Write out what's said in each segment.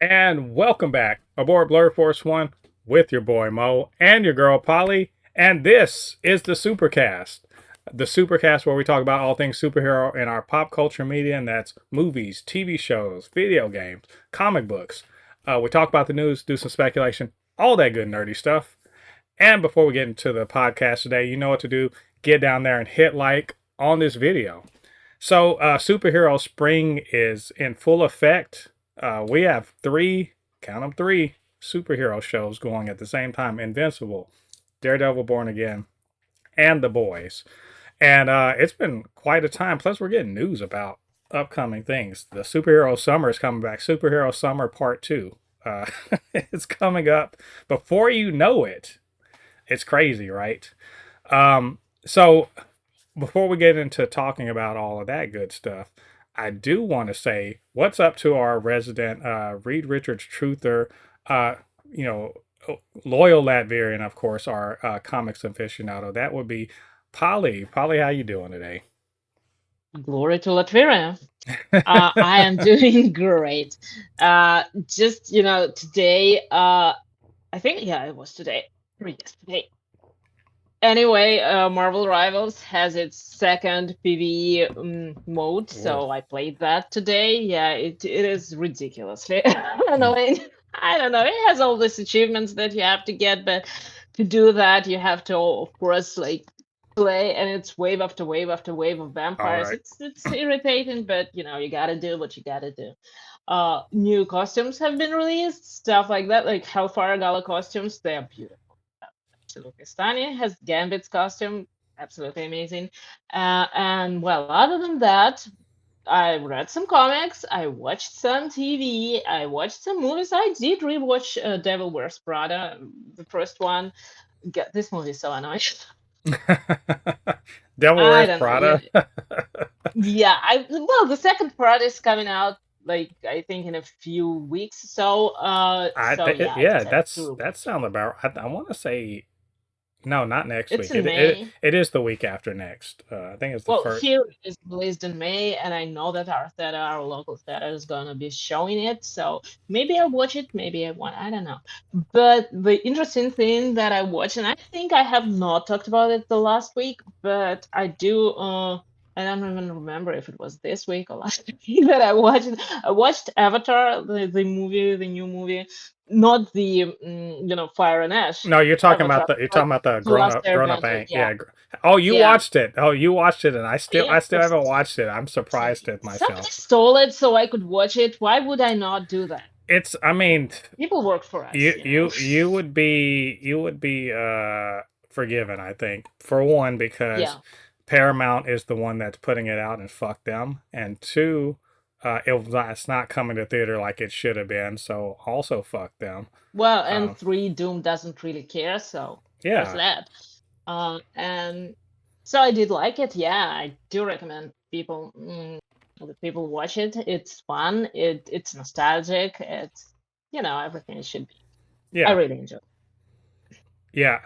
And welcome back aboard Blur Force One with your boy Mo and your girl Polly. And this is the Supercast where we talk about all things superhero in our pop culture media, and that's movies, TV shows, video games, comic books. We talk about the news, do some speculation, all that good nerdy stuff. And before we get into the podcast today, you know what to do. Get down there and hit like on this video. So, superhero spring is in full effect. We have count them three, superhero shows going at the same time: Invincible, Daredevil, Born Again, and The Boys. And it's been quite a time. Plus, we're getting news about upcoming things. The superhero summer is coming back. Superhero Summer Part 2. Uh, it's coming up before you know it. It's crazy, right? So before we get into talking about all of that good stuff, I do want to say what's up to our resident Reed Richards truther, uh, you know, loyal Latvian, of course, our comics aficionado. That would be Polly. Polly, how you doing today? Glory to Latvia. I am doing great. Just today. I think it was today or yesterday. Anyway, Marvel Rivals has its second PvE mode, Ooh. so I played that today. Yeah, it is ridiculously annoying. I don't know. It has all these achievements that you have to get, but to do that, you have to, of course, like play, and it's wave after wave after wave of All vampires. right. It's irritating, but you gotta do what you gotta do. New costumes have been released, stuff like that, like Hellfire Gala costumes. They are beautiful, absolutely stunning. Has Gambit's costume, absolutely amazing. And well, other than that, I read some comics, I watched some TV, I watched some movies. I did rewatch Devil Wears Prada, the first one. This movie is so annoying. Devil I Wears don't know. Yeah, Prada. yeah. The second part is coming out like I think in a few weeks. So yeah, I Yeah, just have to that rewatch it. sounds about. I want to say no, not next It's week. in May. It is the week after next. I think it's the Well, first. here is released in May, and I know that our theater, our local theater, is gonna be showing it. So maybe I'll watch it, maybe I won't. I don't know. But the interesting thing that I watched, and I think I have not talked about it the last week, but I do. I don't even remember if it was this week or last week that I watched. I watched Avatar, the movie, the new movie, not the Fire and Ash. No, Avatar, you're but talking about the the Last grown up Airbender. ain't. Yeah, Yeah. Oh, you yeah. watched it. Oh, you watched it, and Yeah, I of still course. haven't watched it. I'm surprised at Somebody myself. stole it so I could watch it. Why would I not do that? It's. I mean, People work for us, you know. you would be forgiven. I think for one because Yeah. Paramount is the one that's putting it out, and fuck them. And two, it's not coming to theater like it should have been. So also fuck them. Well, and Um, three Doom doesn't really care, so there's yeah. that. And so I did like it. Yeah, I do recommend that people watch it. It's fun. It's nostalgic. It's everything it should be. I Yeah. really enjoy it. Yeah,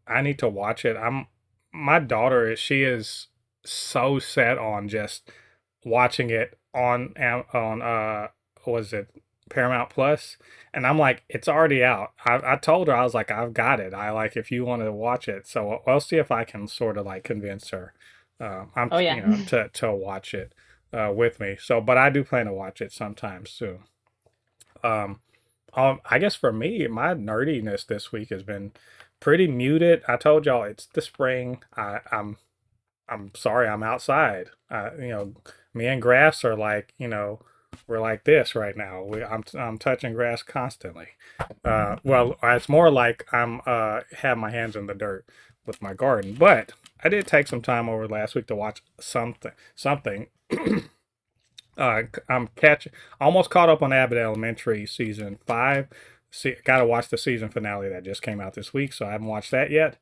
I need to watch it. My daughter she is so set on just watching it on what is it, Paramount Plus, and I'm like it's already out. I told her I was like I've got it. I like if you want to watch it. So I'll see if I can sort of like convince her I'm Oh yeah. you know to watch it with me. So but I do plan to watch it sometime soon. Um I guess for me, my nerdiness this week has been pretty muted. I told y'all it's the spring. I'm sorry, I'm outside. Me and grass are like, we're like this right now. I'm touching grass constantly. Well, it's more like I'm have my hands in the dirt with my garden. But I did take some time over last week to watch something. I'm catching almost caught up on Abbott Elementary season 5. See, got to watch the season finale that just came out this week, so I haven't watched that yet.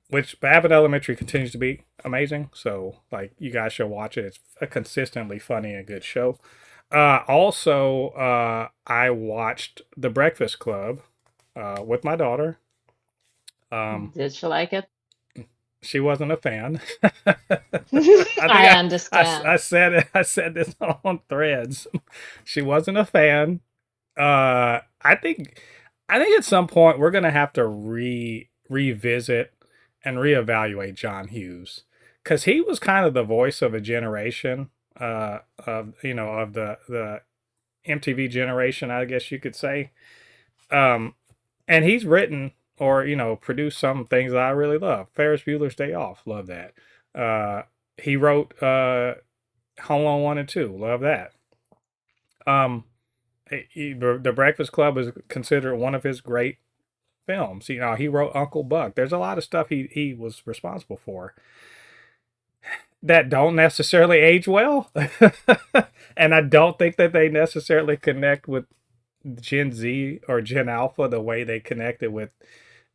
Which Abbott Elementary continues to be amazing, so like you guys should watch it. It's a consistently funny and good show. I watched The Breakfast Club with my daughter. Um, Did you like it? She wasn't a fan. I think I understand. I said this on Threads. She wasn't a fan. I think at some point we're gonna have to revisit and reevaluate John Hughes because he was kind of the voice of a generation, of of the MTV generation, I guess you could say. Um, and he's written or produced some things that I really love. Ferris Bueller's Day Off, love that. He wrote Home Alone 1 and 2, love that. Um, the Breakfast Club is considered one of his great films. He wrote Uncle Buck. There's a lot of stuff he was responsible for that don't necessarily age well, and I don't think that they necessarily connect with Gen Z or Gen Alpha the way they connected with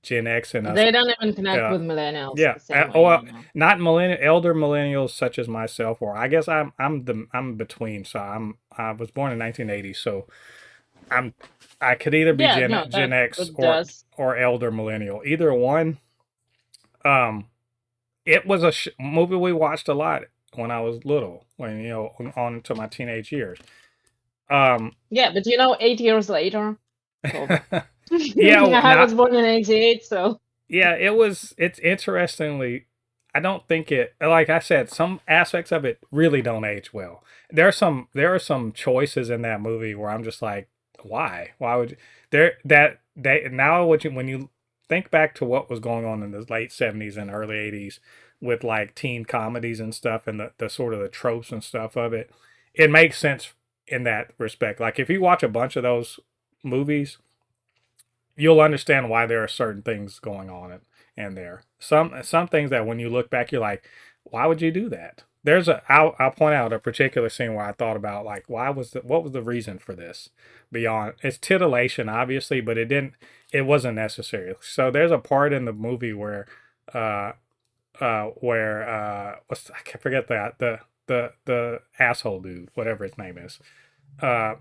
Gen X and us. They don't even connect Uh, with millennials yeah, the same way, well, you know. not elder millennials such as myself, or I guess I'm between. So I was born in 1980, so I'm I could either be Yeah, no, Gen X that does. or elder millennial, either one. Um, it was a movie we watched a lot when I was little, when on into my teenage years. Um, Yeah, but 8 years later, so yeah, I not was born in '88, so yeah. It's interestingly. I don't think it. Like I said, some aspects of it really don't age well. There are some choices in that movie where I'm just like, why? Why would you, there that they now when you think back to what was going on in the late '70s and early '80s with like teen comedies and stuff and the sort of the tropes and stuff of it, it makes sense in that respect. Like if you watch a bunch of those movies, you'll understand why there are certain things going on in there. Some things that when you look back, you're like, why would you do that? I'll point out a particular scene where I thought about like what was the reason for this beyond it's titillation obviously, but it wasn't necessary. So there's a part in the movie uh I can forget that the asshole dude, whatever his name is. Uh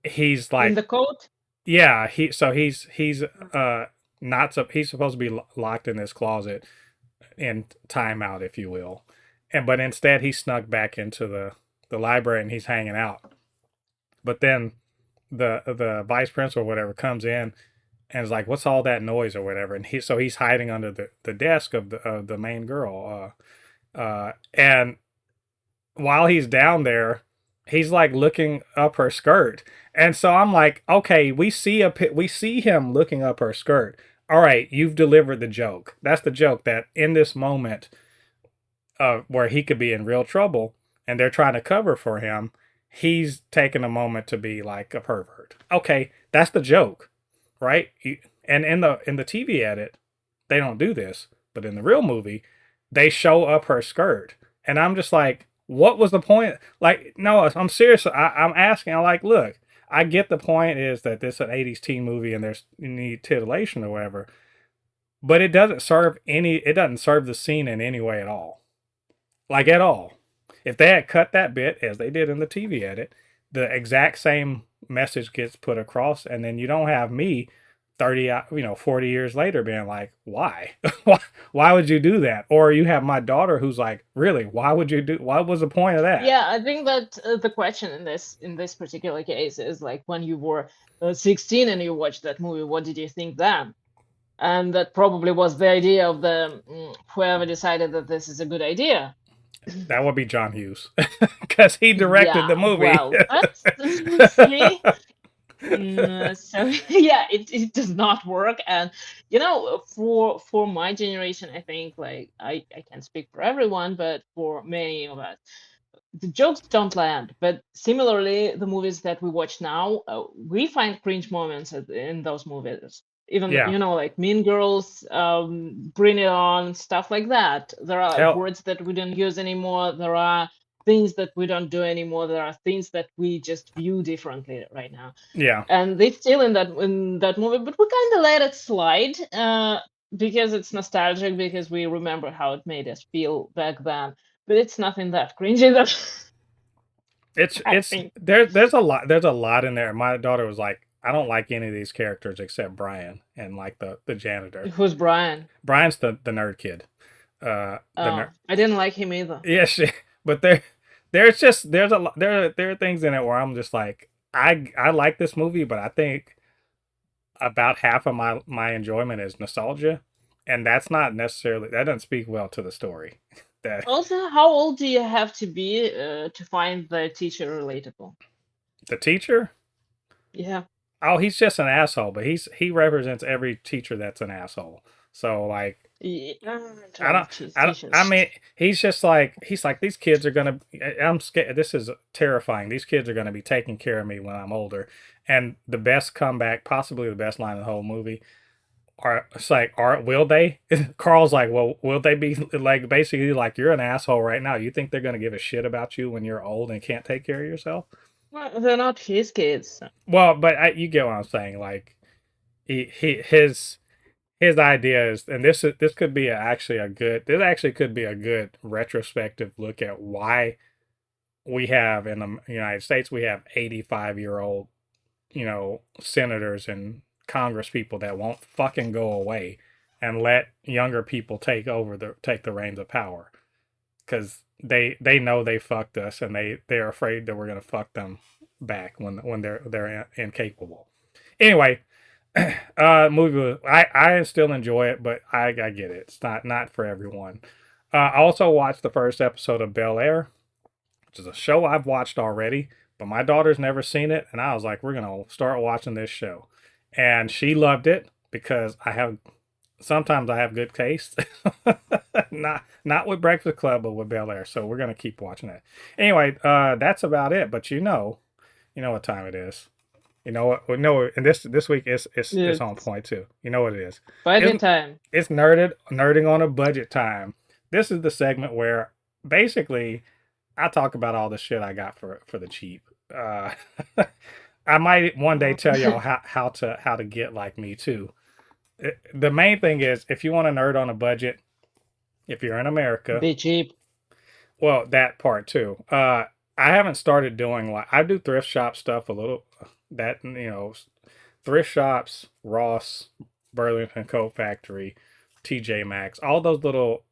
he's in like the code. yeah, he's not he's supposed to be locked in this closet in timeout, if you will, but instead he snuck back into the library and he's hanging out. But then the vice principal or whatever comes in and is like, "What's all that noise or whatever?" And he's hiding under the desk of the main girl, and while he's down there, he's like looking up her skirt. And so I'm like, okay, we see him looking up her skirt. All right, you've delivered the joke. That's the joke that in this moment where he could be in real trouble and they're trying to cover for him, he's taking a moment to be like a pervert. Okay, that's the joke, right? And in the TV edit, they don't do this, but in the real movie, they show up her skirt, and I'm just like, what was the point? Like, no, I'm serious. I'm asking. I'm like, look, I get the point is that this is an '80s teen movie, and there's you need titillation or whatever, but it doesn't serve any. It doesn't serve the scene in any way at all, like at all. If they had cut that bit as they did in the TV edit, the exact same message gets put across, and then you don't have me 30 40 years later being like, why why would you do that? Or you have my daughter who's like, really, why would you do, what was the point of that? Yeah, I think that the question in this particular case is like when you were 16 and you watched that movie, what did you think then? And that probably was the idea of the whoever decided that this is a good idea. That would be John Hughes because he directed the Yeah, movie. well, that's see. So yeah, it does not work, and for my generation, I think like I can't speak for everyone, but for many of us, the jokes don't land. But similarly, the movies that we watch now, we find cringe moments in those movies. Even Yeah, like Mean Girls, Bring It On, stuff like that. There are hell, words that we don't use anymore. There are things that we don't do anymore. There are things that we just view differently right now, yeah. and they still in that movie, but we kind of let it slide because it's nostalgic, because we remember how it made us feel back then. But it's nothing that cringy that I It's think. there's a lot in there. My daughter was like, I don't like any of these characters except Brian and like the janitor. Who's Brian? Brian's the nerd kid. The I didn't like him either. yeah, shit. But there are things in it where I'm just like I like this movie, but I think about half of my enjoyment is nostalgia, and that's not necessarily that doesn't speak well to the story. That Also, how old do you have to be to find the teacher relatable? the teacher, Yeah. oh, he's just an asshole, but he represents every teacher that's an asshole. So like Yeah. I don't, I Teachers. mean, he's like, these kids are gonna, I'm scared. This is terrifying. These kids are gonna be taking care of me when I'm older. And the best comeback, possibly the best line in the whole movie, it's like, will they? Carl's like, well, will they be like, basically like, you're an asshole right now. You think they're gonna give a shit about you when you're old and can't take care of yourself? Well, they're not his kids. Well, but you get what I'm saying. Like, he his idea is, and this could be actually a good, this actually could be a good retrospective look at why we have in the United States we have 85-year-old senators and Congress people that won't fucking go away and let younger people take the reins of power because they know they fucked us and they're afraid that we're gonna fuck them back when they're incapable. Anyway, movie. I still enjoy it, but I get it. It's not for everyone. I also watched the first episode of Bel Air, which is a show I've watched already, but my daughter's never seen it, and I was like, we're gonna start watching this show, and she loved it because sometimes I have good taste, not with Breakfast Club, but with Bel Air. So we're gonna keep watching it. Anyway, that's about it. But you know what time it is. You know what? No, and this week is on It's point too. You know what it is? budget It's time. it's nerding on a budget time. This is the segment where basically I talk about all the shit I got for the cheap. Uh, I might one day tell y'all how to get like me too. The main thing is if you want to nerd on a budget, if you're in America, Be cheap. well that part too. I haven't started doing like I do thrift shop stuff a little. That thrift shops, Ross, Burlington Coat Factory, TJ Maxx, all those little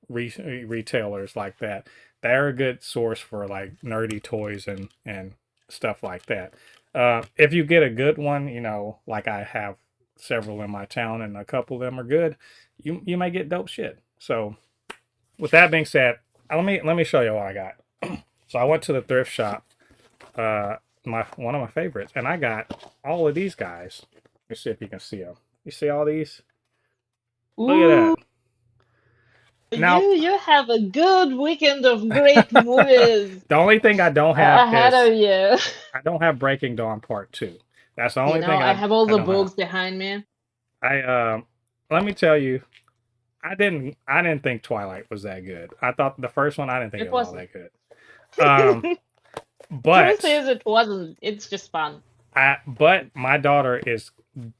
retailers like that. They're a good source for like nerdy toys and stuff like that. If you get a good one, like I have several in my town and a couple of them are good, you may get dope shit. So with that being said, let me show you what I got. So I went to the thrift shop, my one of my favorites, and I got all of these guys. Let's see if you can see them. You see all these? Look at Ooh, that. Now, you have a good weekend of great movies the only thing I don't have ahead is of you. I don't have Breaking Dawn Part 2. That's the only thing I have all I the don't have. books behind me. I let me tell you, I didn't think Twilight was that good. I thought the first one I didn't think It it was all wasn't. that good. Um, Truth but is, it wasn't. It's just fun. but my daughter is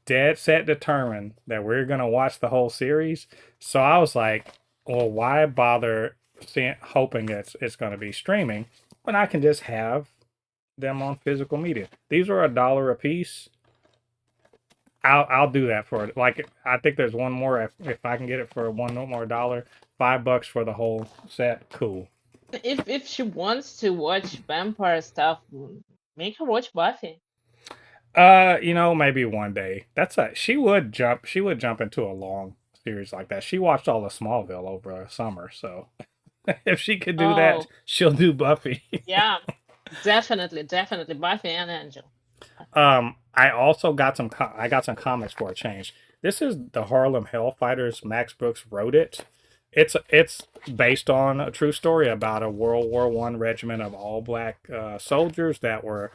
dead set determined that we're gonna watch the whole series. So I was like, well, why bother hoping it's gonna be streaming when I can just have them on physical media? These are $1 a piece. I'll do that for it. Like I think there's one more if I can get it for one more dollar, $5 for the whole set. Cool. If she wants to watch vampire stuff, make her watch Buffy. Maybe one day. She would jump into a long series like that. She watched all of Smallville over a summer, so if she could do that, Oh, she'll do Buffy. yeah, definitely, definitely Buffy and Angel. I also got I got some comics for a change. This is the Harlem Hellfighters. Max Brooks wrote it. It's based on a true story about a World War I regiment of all black soldiers that were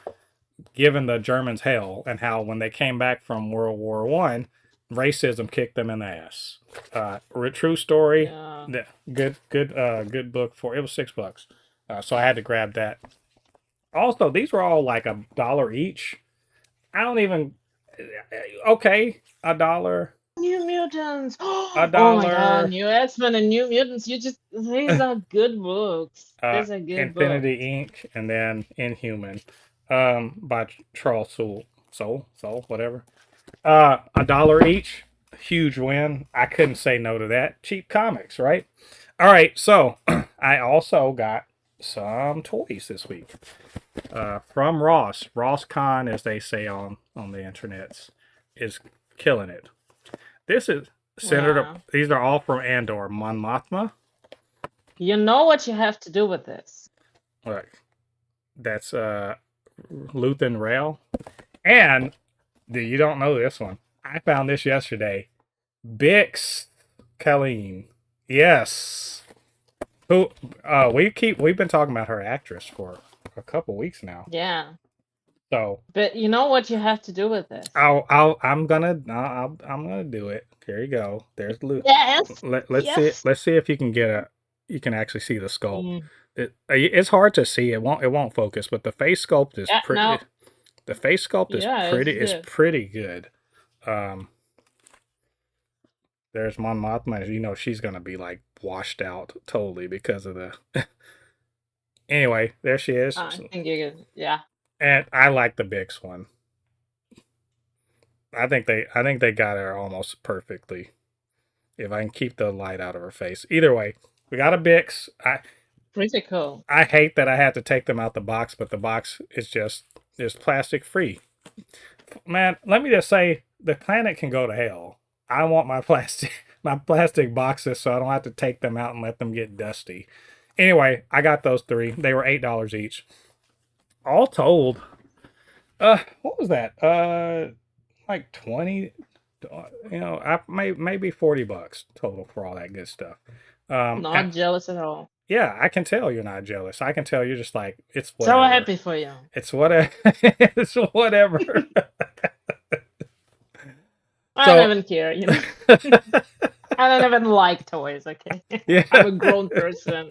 given the Germans hell, and how when they came back from World War I, racism kicked them in the ass. True story. Yeah. Good book for it was $6. So I had to grab that. Also, these were all like $1 each. I don't even. Okay, $1, New Mutants. a Oh my God, dollar. New X-Men and New Mutants. These are good books. These are good books. Infinity Inc. and then Inhuman, by Charles Soule, whatever. $1 each. huge win. I couldn't say no to that. Cheap comics, right? All right, so I also got some toys this week from Ross. Ross Con, as they say on the internets, is killing it. This is centered. Wow. These are all from Andor. Mon Mothma. You know what you have to do with this. Look, that's Luthen Rail. And you don't know this one. I found this yesterday. Bix Colleen. Yes. Who we've been talking about her actress for a couple weeks now. Yeah. So But you know what you have to do with this. I'm gonna do it. There you go. There's Luke. Yes. Let's see. Yes. Let's see if you can you can actually see the sculpt. Mm. It's hard to see. It won't focus, but the face sculpt is Yeah, pretty. no. The face sculpt is Yeah, pretty. it's Is good. pretty good. There's Mon Mothma. You know she's gonna be like washed out totally because of the. Anyway, there she is. I think you're good. Yeah. And I like the Bix one. I think they got her almost perfectly. If I can keep the light out of her face. Either way, we got a Bix. Pretty cool. I hate that I had to take them out the box, but the box is just plastic free. Man, let me just say the planet can go to hell. I want my plastic boxes so I don't have to take them out and let them get dusty. Anyway, I got those three. They were $8 each. All told, what was that? Like 20, maybe $40 total for all that good stuff. Not jealous at all. Yeah, I can tell you're not jealous. I can tell you're just like, it's whatever. So happy for you. It's whatever. It's whatever. I don't even care, you know. I don't even like toys, okay? Yeah. I'm a grown person.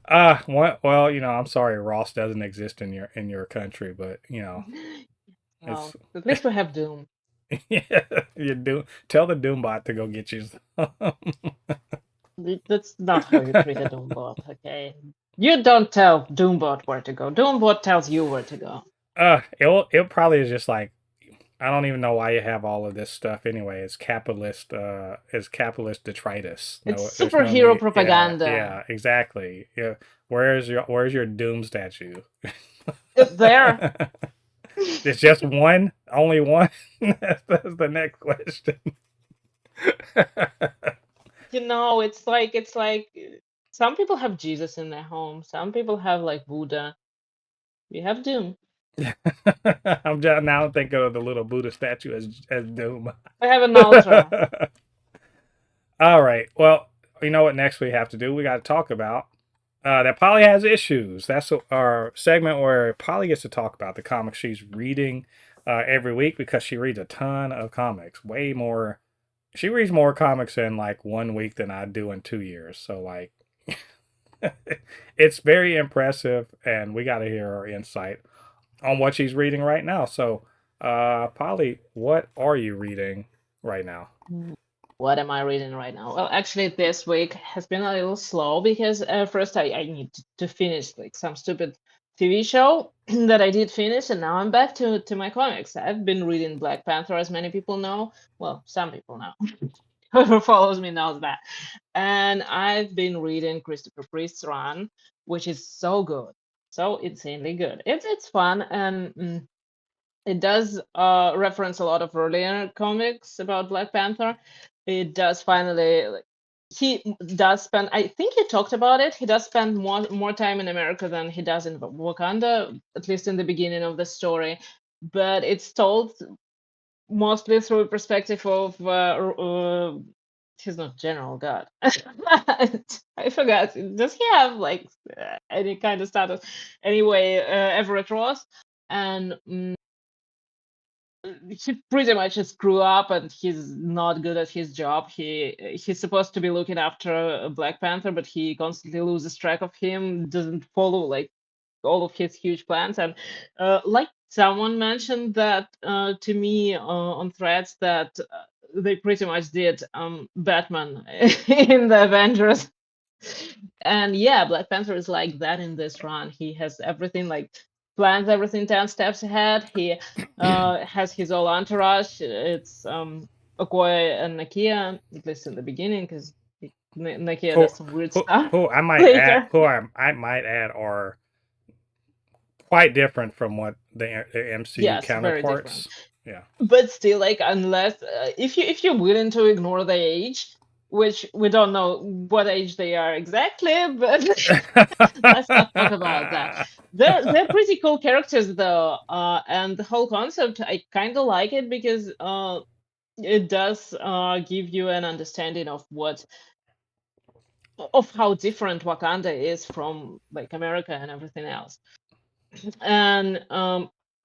Well, I'm sorry Ross doesn't exist in your country, but Well, at least we have Doom. Yeah, tell the Doombot to go get you. That's not how you treat a Doombot, okay? You don't tell Doombot where to go. Doombot tells you where to go. It probably is just like, I don't even know why you have all of this stuff anyway. It's capitalist detritus. It's superhero propaganda. Yeah, exactly. Yeah. Where's your Doom statue? It's there. It's just one, only one. That's the next question. It's like some people have Jesus in their home. Some people have like Buddha. We have Doom. I'm just now thinking of the little Buddha statue as Doom. I have an altar. All right. Well, you know what next we have to do? We got to talk about that Polly has issues. That's our segment where Polly gets to talk about the comics she's reading every week because she reads a ton of comics. Way more. She reads more comics in like 1 week than I do in 2 years. So like, it's very impressive, and we got to hear her insight on what she's reading right now. So, Polly, what are you reading right now? What am I reading right now? Well, actually, this week has been a little slow because first I need to finish like some stupid TV show that I did finish, and now I'm back to my comics. I've been reading Black Panther, as many people know. Well, some people know. Whoever follows me knows that. And I've been reading Christopher Priest's run, which is so good, so insanely good. It's fun, and it does reference a lot of earlier comics about Black Panther. It does finally, he does spend, I think he talked about it, he does spend more time in America than he does in Wakanda, at least in the beginning of the story. But it's told mostly through a perspective of he's not General God. I forgot. Does he have like any kind of status? Anyway, Everett Ross, and he pretty much just grew up and he's not good at his job. He's supposed to be looking after a Black Panther, but he constantly loses track of him, doesn't follow like all of his huge plans. And like someone mentioned that to me on threads that they pretty much did Batman in the Avengers. And yeah, Black Panther is like that in this run. He has everything like plans everything 10 steps ahead. He has his whole entourage. It's Okoye and Nakia, at least in the beginning, because Nakia who does some weird stuff who I might add later. I might add are quite different from what the MCU Yes, very different. counterparts. Yeah. But still, like, unless if you're willing to ignore the age, which we don't know what age they are exactly, but let's not talk about that. They're pretty cool characters though, and the whole concept I kind of like it because it does give you an understanding of how different Wakanda is from like America and everything else. And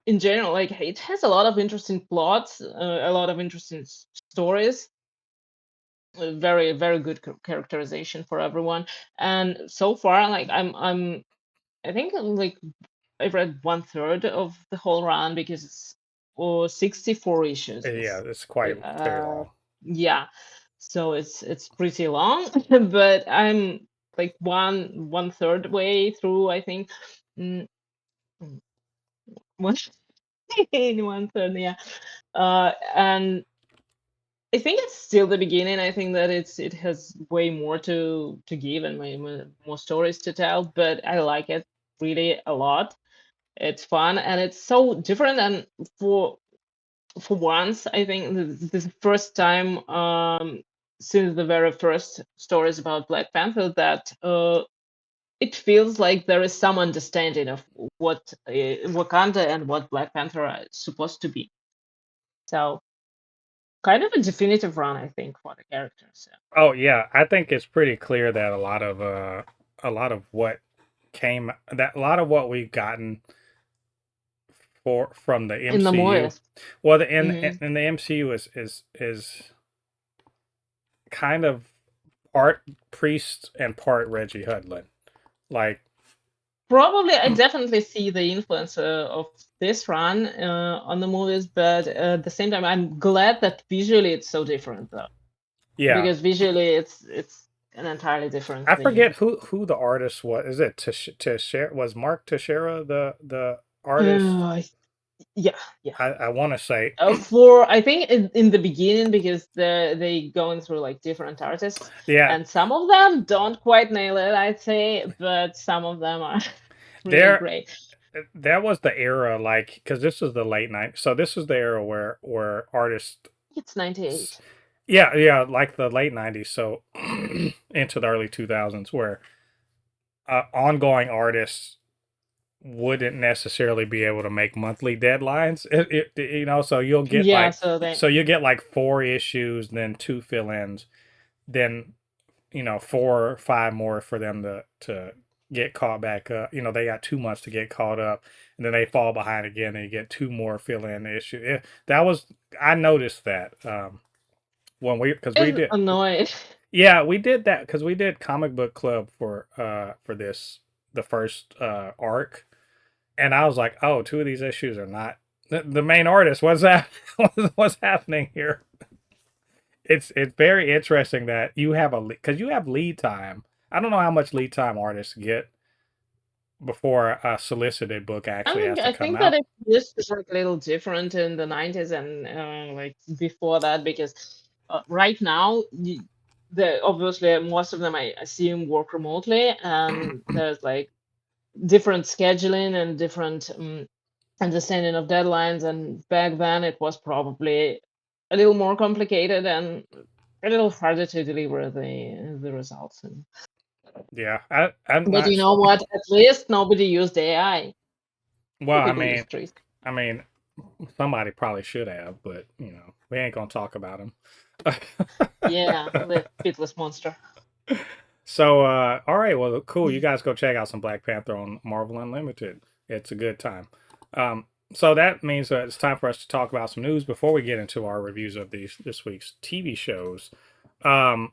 in general, like, it has a lot of interesting plots, a lot of interesting stories, very very good characterization for everyone. And so far, like, I think like I've read one third of the whole run because it's 64 issues. Yeah, it's quite very Uh, long. yeah, so it's pretty long, but I'm like one third way through, I think. Mm, mm, one in one third, yeah. And I think it's still the beginning. I think that it has way more to give and more stories to tell. But I like it really a lot. It's fun and it's so different. And for once, I think this is the first time since the very first stories about Black Panther that it feels like there is some understanding of what Wakanda and what Black Panther are supposed to be. So kind of a definitive run, I think, for the characters. Oh yeah, I think it's pretty clear that a lot of what a lot of what we've gotten for from the In the MCU, movies. well, Hmm. in the MCU is kind of part Priest and part Reggie Hudlin. Like, Probably, I definitely see the influence of this run on the movies, but at the same time, I'm glad that visually it's so different, though, yeah, because visually it's an entirely different I thing. forget who the artist was. Is it Teixeira? Was Mark Teixeira the artist? Uh, yeah, yeah. I want to say, For I think in the beginning, because they going through like different artists, yeah, and some of them don't quite nail it, I'd say, but some of them are really there great. that was the era, like, because this was the late '90s, so this was the era where artists, It's 98. yeah, like the late '90s, so into the early 2000s, where ongoing artists wouldn't necessarily be able to make monthly deadlines. So you'll get Yeah, like so they. so you get like 4 issues, then 2 fill-ins, then 4 or 5 more for them to get caught back up. They got 2 months to get caught up, and then they fall behind again, and you get 2 more fill-in issues. That was I noticed that when we because we Is did annoyed. yeah we did that because we did comic book club for this the first arc, and I was like, oh, 2 of these issues are not the main artist. What's that? What's happening here? It's very interesting that you have because you have lead time. I don't know how much lead time artists get before a solicited book actually has to I come think that out. it used to work a little different in the 90s and like before that, because right now obviously most of them I assume work remotely, and there's like different scheduling and different understanding of deadlines. And back then it was probably a little more complicated and a little harder to deliver the results. Yeah, I'm But not. you know what? At least nobody used AI. Well, Some people use trees. I mean, somebody probably should have, but we ain't gonna talk about them. Yeah, the Beatless monster. So, all right, well, cool. You guys go check out some Black Panther on Marvel Unlimited. It's a good time. So that means that it's time for us to talk about some news before we get into our reviews of this week's TV shows. Um,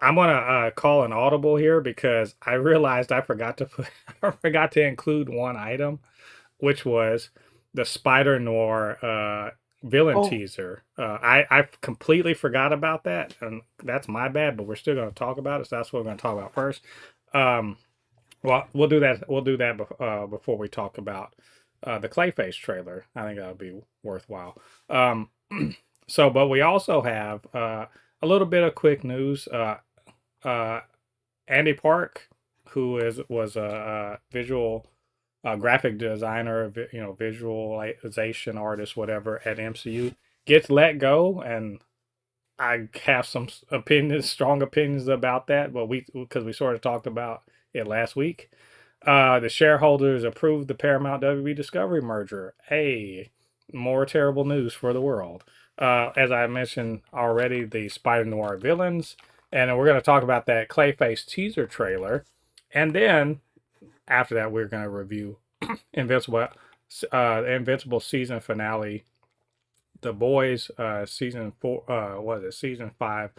I'm gonna call an audible here because I realized I forgot to I forgot to include one item, which was the Spider-Noir villain Oh, teaser. I completely forgot about that, and that's my bad. But we're still going to talk about it, so that's what we're going to talk about first. Well, we'll do that. We'll do that before we talk about the Clayface trailer. I think that'll be worthwhile. Um, but we also have a little bit of quick news. Uh, Andy Park, who was a visual graphic designer, visualization artist, whatever at MCU, gets let go, and I have some opinions, strong opinions about that. But because we sort of talked about it last week. The shareholders approved the Paramount WB Discovery merger. Hey, more terrible news for the world. As I mentioned already, the Spider-Noir villains, and we're going to talk about that Clayface teaser trailer, and then after that, we're going to review Invincible, Invincible season finale, The Boys, season 4. What is it? Season 5,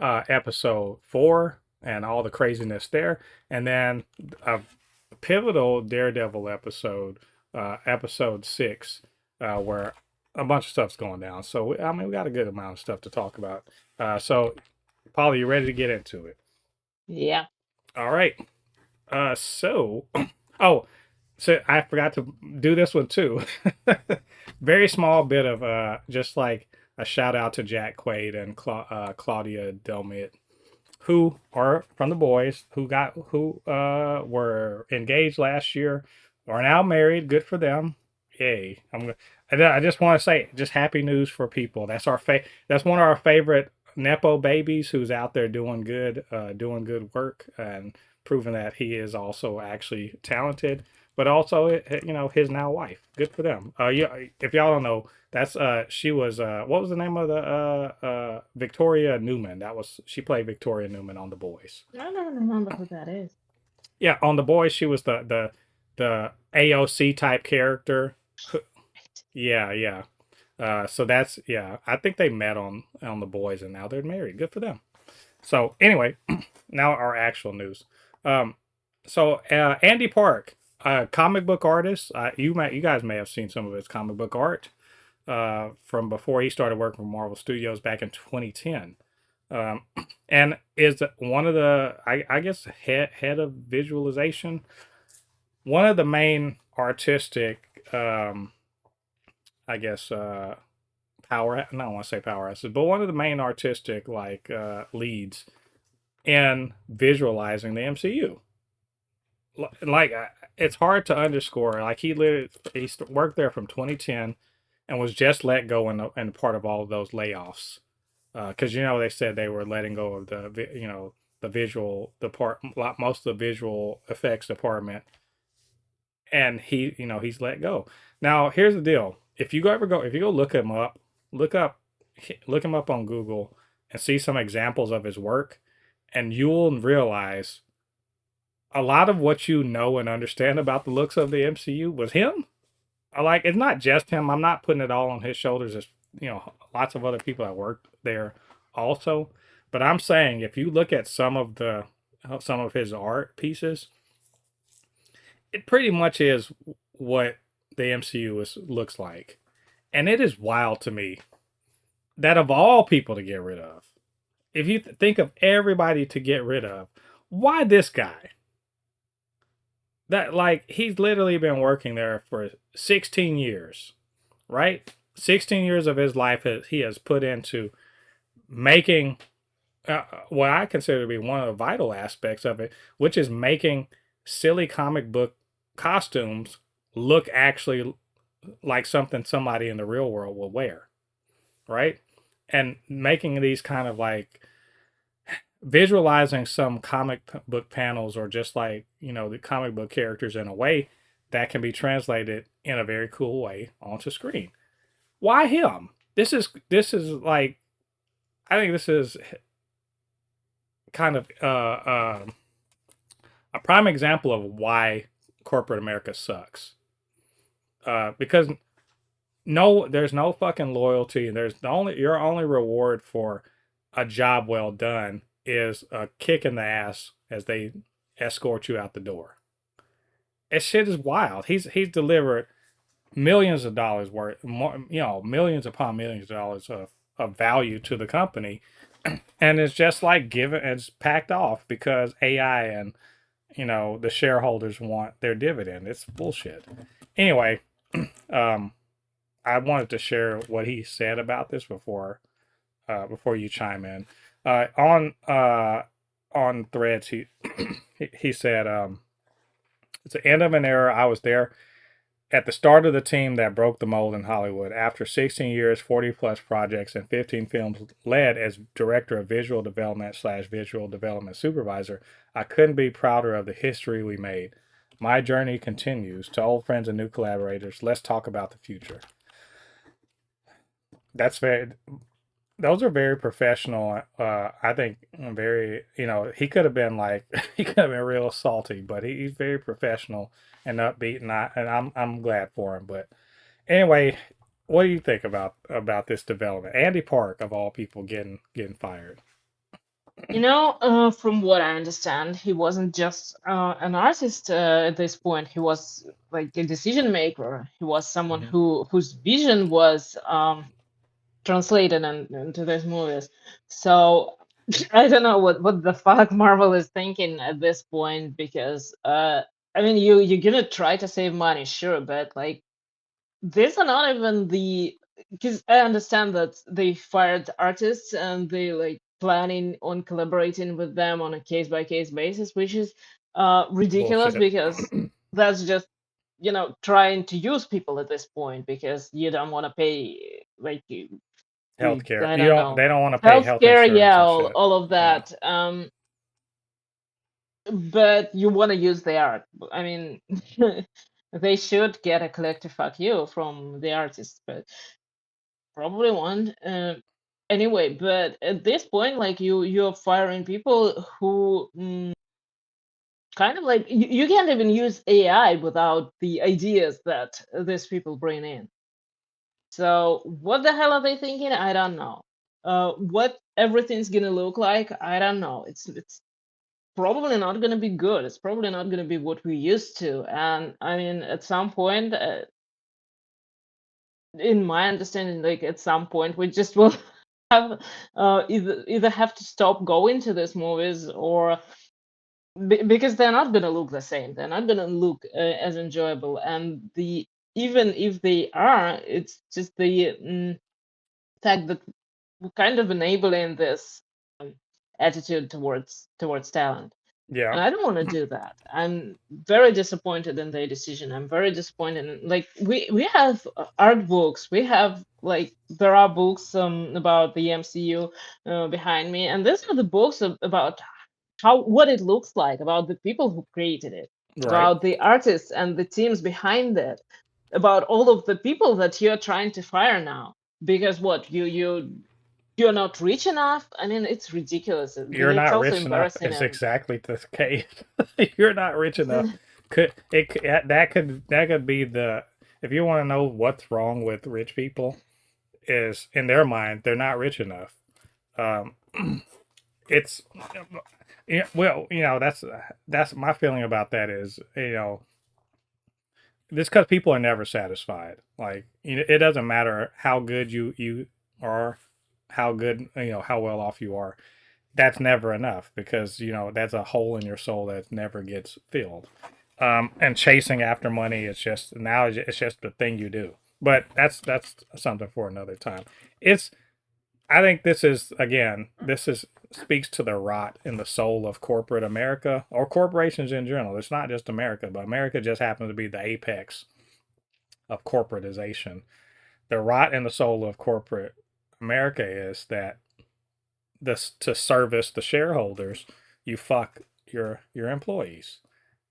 episode 4, and all the craziness there, and then a pivotal Daredevil episode, episode 6, where a bunch of stuff's going down. So I mean, we got a good amount of stuff to talk about. So, Polly, you ready to get into it? Yeah. All right. Oh, so I forgot to do this one too. Very small bit of just like a shout out to Jack Quaid and Claudia Delmit, who are from The Boys, who were engaged last year, are now married. Good for them. Yay! I just want to say, just happy news for people. That's one of our favorite nepo babies who's out there doing good work and proving that he is also actually talented, but also his now wife. Good for them. If y'all don't know, that's she was what was the name of the Victoria Newman? She played Victoria Newman on The Boys. I don't remember who that is. Yeah, on The Boys she was the AOC type character. Yeah, yeah. So that's, yeah. I think they met on The Boys and now they're married. Good for them. So anyway, now our actual news. Andy Park, comic book artist. You guys may have seen some of his comic book art from before he started working for Marvel Studios back in 2010. And is one of the I guess head of visualization, one of the main artistic I guess power I don't want to say powerhouses, but one of the main artistic leads in visualizing the MCU. Like it's hard to underscore. Like he worked there from 2010 and was just let go in part of all of those layoffs. Because they said they were letting go of the visual most of the visual effects department, and he's let go. Now here's the deal: if you go look him up, look him up on Google and see some examples of his work, and you'll realize a lot of what you know and understand about the looks of the MCU was him. It's not just him. I'm not putting it all on his shoulders. There's lots of other people that worked there also. But I'm saying if you look at some of his art pieces, it pretty much is what the MCU looks like. And it is wild to me that of all people to get rid of, if you think of everybody to get rid of, why this guy? That he's literally been working there for 16 years, right? 16 years of his life he has put into making what I consider to be one of the vital aspects of it, which is making silly comic book costumes look actually like something somebody in the real world will wear, right? And making these kind of visualizing some comic book panels or just the comic book characters in a way that can be translated in a very cool way onto screen. Why him? This is I think this is kind of a prime example of why corporate America sucks. Because there's no fucking loyalty. Your only reward for a job well done is a kick in the ass as they escort you out the door. That shit is wild. He's delivered millions of dollars worth, millions upon millions of dollars of value to the company, and it's just it's packed off because AI and the shareholders want their dividend. It's bullshit. Anyway, Um, I wanted to share what he said about this before you chime in. On Threads, he said, "It's the end of an era. I was there at the start of the team that broke the mold in Hollywood. After 16 years, 40 plus projects, and 15 films led as director of visual development slash visual development supervisor, I couldn't be prouder of the history we made. My journey continues. To old friends and new collaborators, let's talk about the future." That's very those are very professional. I think very, he could have been like, he could have been real salty, but he's very professional and upbeat, and I'm glad for him. But anyway, what do you think about this development? Andy Park, of all people, getting fired. From what I understand, he wasn't just an artist at this point. He was like a decision maker. He was someone Mhm. whose vision was translated into these movies. So I don't know what the fuck Marvel is thinking at this point, because I mean, you're gonna try to save money, sure, but like these are not even the, because I understand that they fired artists and they like planning on collaborating with them on a case by case basis, which is ridiculous, Bullshit. because that's just trying to use people at this point, because you don't want to pay like Healthcare. I You don't don't. know, They don't want to pay health healthcare, insurance yeah, and shit. all of Yeah. that. But you want to use the art. I mean, they should get a collective fuck you from the artists, but probably won't. Anyway, but at this point, like you're firing people who kind of like you can't even use AI without the ideas that these people bring in. So what the hell are they thinking? I don't know. What everything's gonna look like? I don't know. It's probably not gonna be good. It's probably not gonna be what we used to. And I mean, at some point, in my understanding, like at some point, we just will have either have to stop going to these movies, or because they're not gonna look the same. They're not gonna look as enjoyable. And the even if they are, it's just the fact that we're kind of enabling this um, attitude towards talent. Yeah. And I don't want to do that. I'm very disappointed in their decision. I'm very disappointed. Like we have art books. We have like there are books about the MCU behind me, and these are the books about how what it looks like, about the people who created it, Right. about the artists and the teams behind it, about all of the people that you're trying to fire now. Because what you're not rich enough. I mean, it's ridiculous. You're It's not also rich enough embarrassing is and exactly the case. You're not rich enough. That could be the, if you want to know what's wrong with rich people, is in their mind they're not rich enough. Um, it's yeah, well, that's my feeling about that is, this because people are never satisfied. Like, it doesn't matter how good you are, how good, how well off you are. That's never enough, because that's a hole in your soul that never gets filled. And chasing after money is just now, it's just the thing you do. But that's something for another time. It's I think this is speaks to the rot in the soul of corporate America, or corporations in general. It's not just America, but America just happens to be the apex of corporatization. The rot in the soul of corporate America is that this, to service the shareholders, you fuck your employees,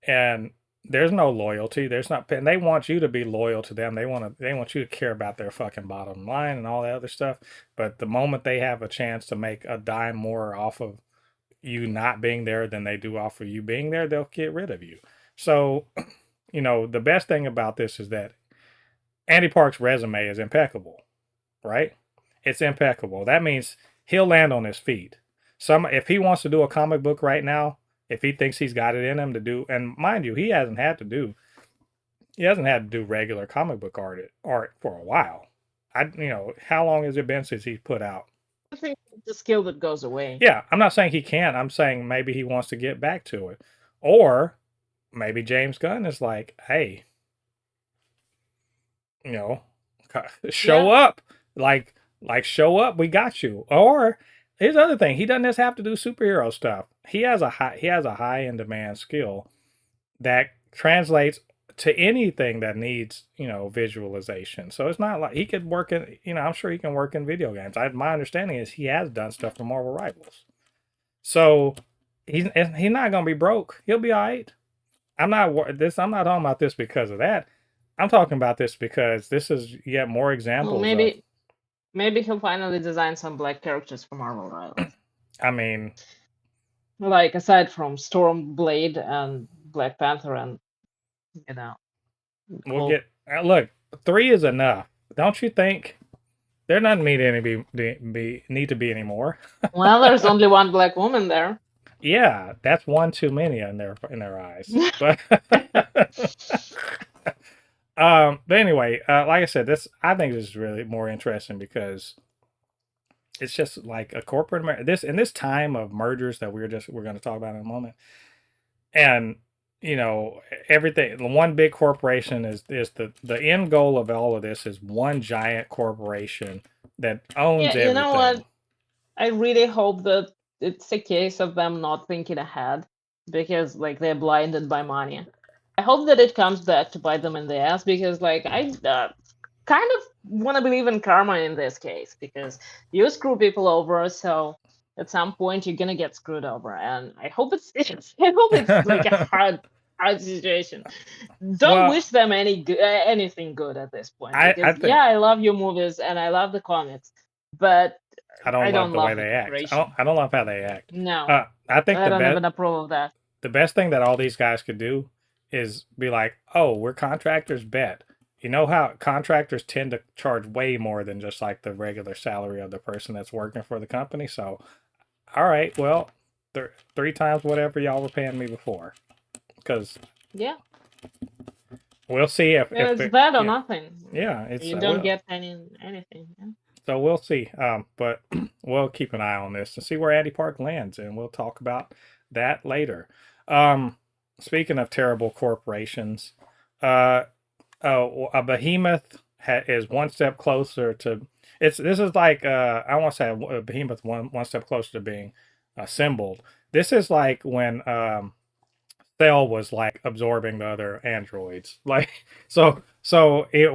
and there's no loyalty. There's not, and they want you to be loyal to them. They want you to care about their fucking bottom line and all that other stuff. But the moment they have a chance to make a dime more off of you not being there than they do off of you being there, they'll get rid of you. So, the best thing about this is that Andy Park's resume is impeccable, right? It's impeccable. That means he'll land on his feet. If he wants to do a comic book right now, if he thinks he's got it in him to do, and mind you, he hasn't had to do regular comic book art for a while. How long has it been since he's put out? I think it's a skill that goes away. Yeah, I'm not saying he can't. I'm saying maybe he wants to get back to it. Or maybe James Gunn is like, hey, you know, show Yeah. up, like show up. We got you. Or here's the other thing: he doesn't just have to do superhero stuff. He has a high in demand skill that translates to anything that needs visualization. So it's not like he could work in I'm sure he can work in video games. My understanding is he has done stuff for Marvel Rivals. So he's not gonna be broke. He'll be all right. I'm not talking about this because of that. I'm talking about this because this is yet more Well, examples of. maybe he'll finally design some black characters for Marvel Rivals. I mean, Like aside from Stormblade and Black Panther and you know we'll Hulk. get look. 3 is enough, don't you think? There doesn't need to be anymore. Well, there's only one black woman there. Yeah, that's one too many in their eyes. But but anyway, like I said, I think this is really more interesting because it's just like a corporate this in this time of mergers that we're going to talk about in a moment, and everything. The one big corporation is the end goal of all of this is one giant corporation that owns Yeah, you know everything. what? I really hope that it's a case of them not thinking ahead because like they're blinded by money. I hope that it comes back to bite them in the ass because like I kind of want to believe in karma in this case because you screw people over, so at some point you're gonna get screwed over, and I hope I hope it's like a hard situation. Don't Well, wish them anything good at this point I because yeah, think I love your movies and I love the comics, but I don't I love don't the way love the they act. corporation. I don't love how they act. No, I think I don't even approve of that. the best thing that all these guys could do is be like, "Oh, we're contractors, bet." You know how contractors tend to charge way more than just like the regular salary of the person that's working for the company. So, all right, well, 3 times whatever y'all were paying me before, because Yeah, we'll see if it's that or yeah nothing. yeah it's You don't get anything. Yeah. so we'll see. But we'll keep an eye on this and see where Andy Park lands, and we'll talk about that later. Um, Speaking of terrible corporations, uh, a behemoth is one step closer to. This is like I want to say a behemoth one step closer to being assembled. This is like when Cell was like absorbing the other androids. Like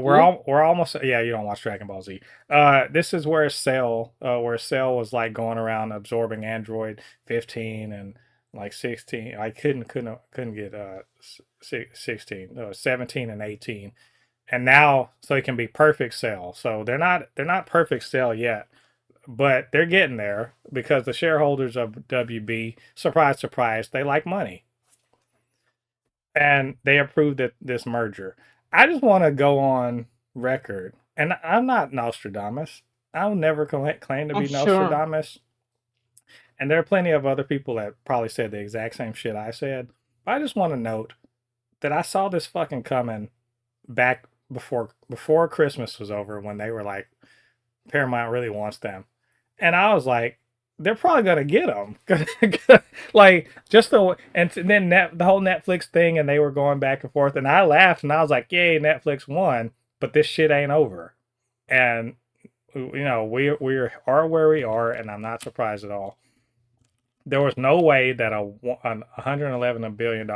Who? we're almost yeah, you don't watch Dragon Ball Z. This is where Cell was like going around absorbing Android 15 and like 16. I couldn't get 16, 17 and 18. And now so it can be perfect Cell. So they're not perfect Cell yet, but they're getting there because the shareholders of WB, surprise surprise, they like money and they approved this merger. I just want to go on record, and I'm not Nostradamus. I'll never claim to I'm be sure. Nostradamus. And there are plenty of other people that probably said the exact same shit I said. But I just want to note that I saw this fucking coming back before Christmas was over when they were like, Paramount really wants them. And I was like, they're probably gonna get them, like just and then the whole Netflix thing, and they were going back and forth, and I laughed and I was like, "Yay, Netflix won!" But this shit ain't over, and we are where we are, and I'm not surprised at all. There was no way that a $111 billion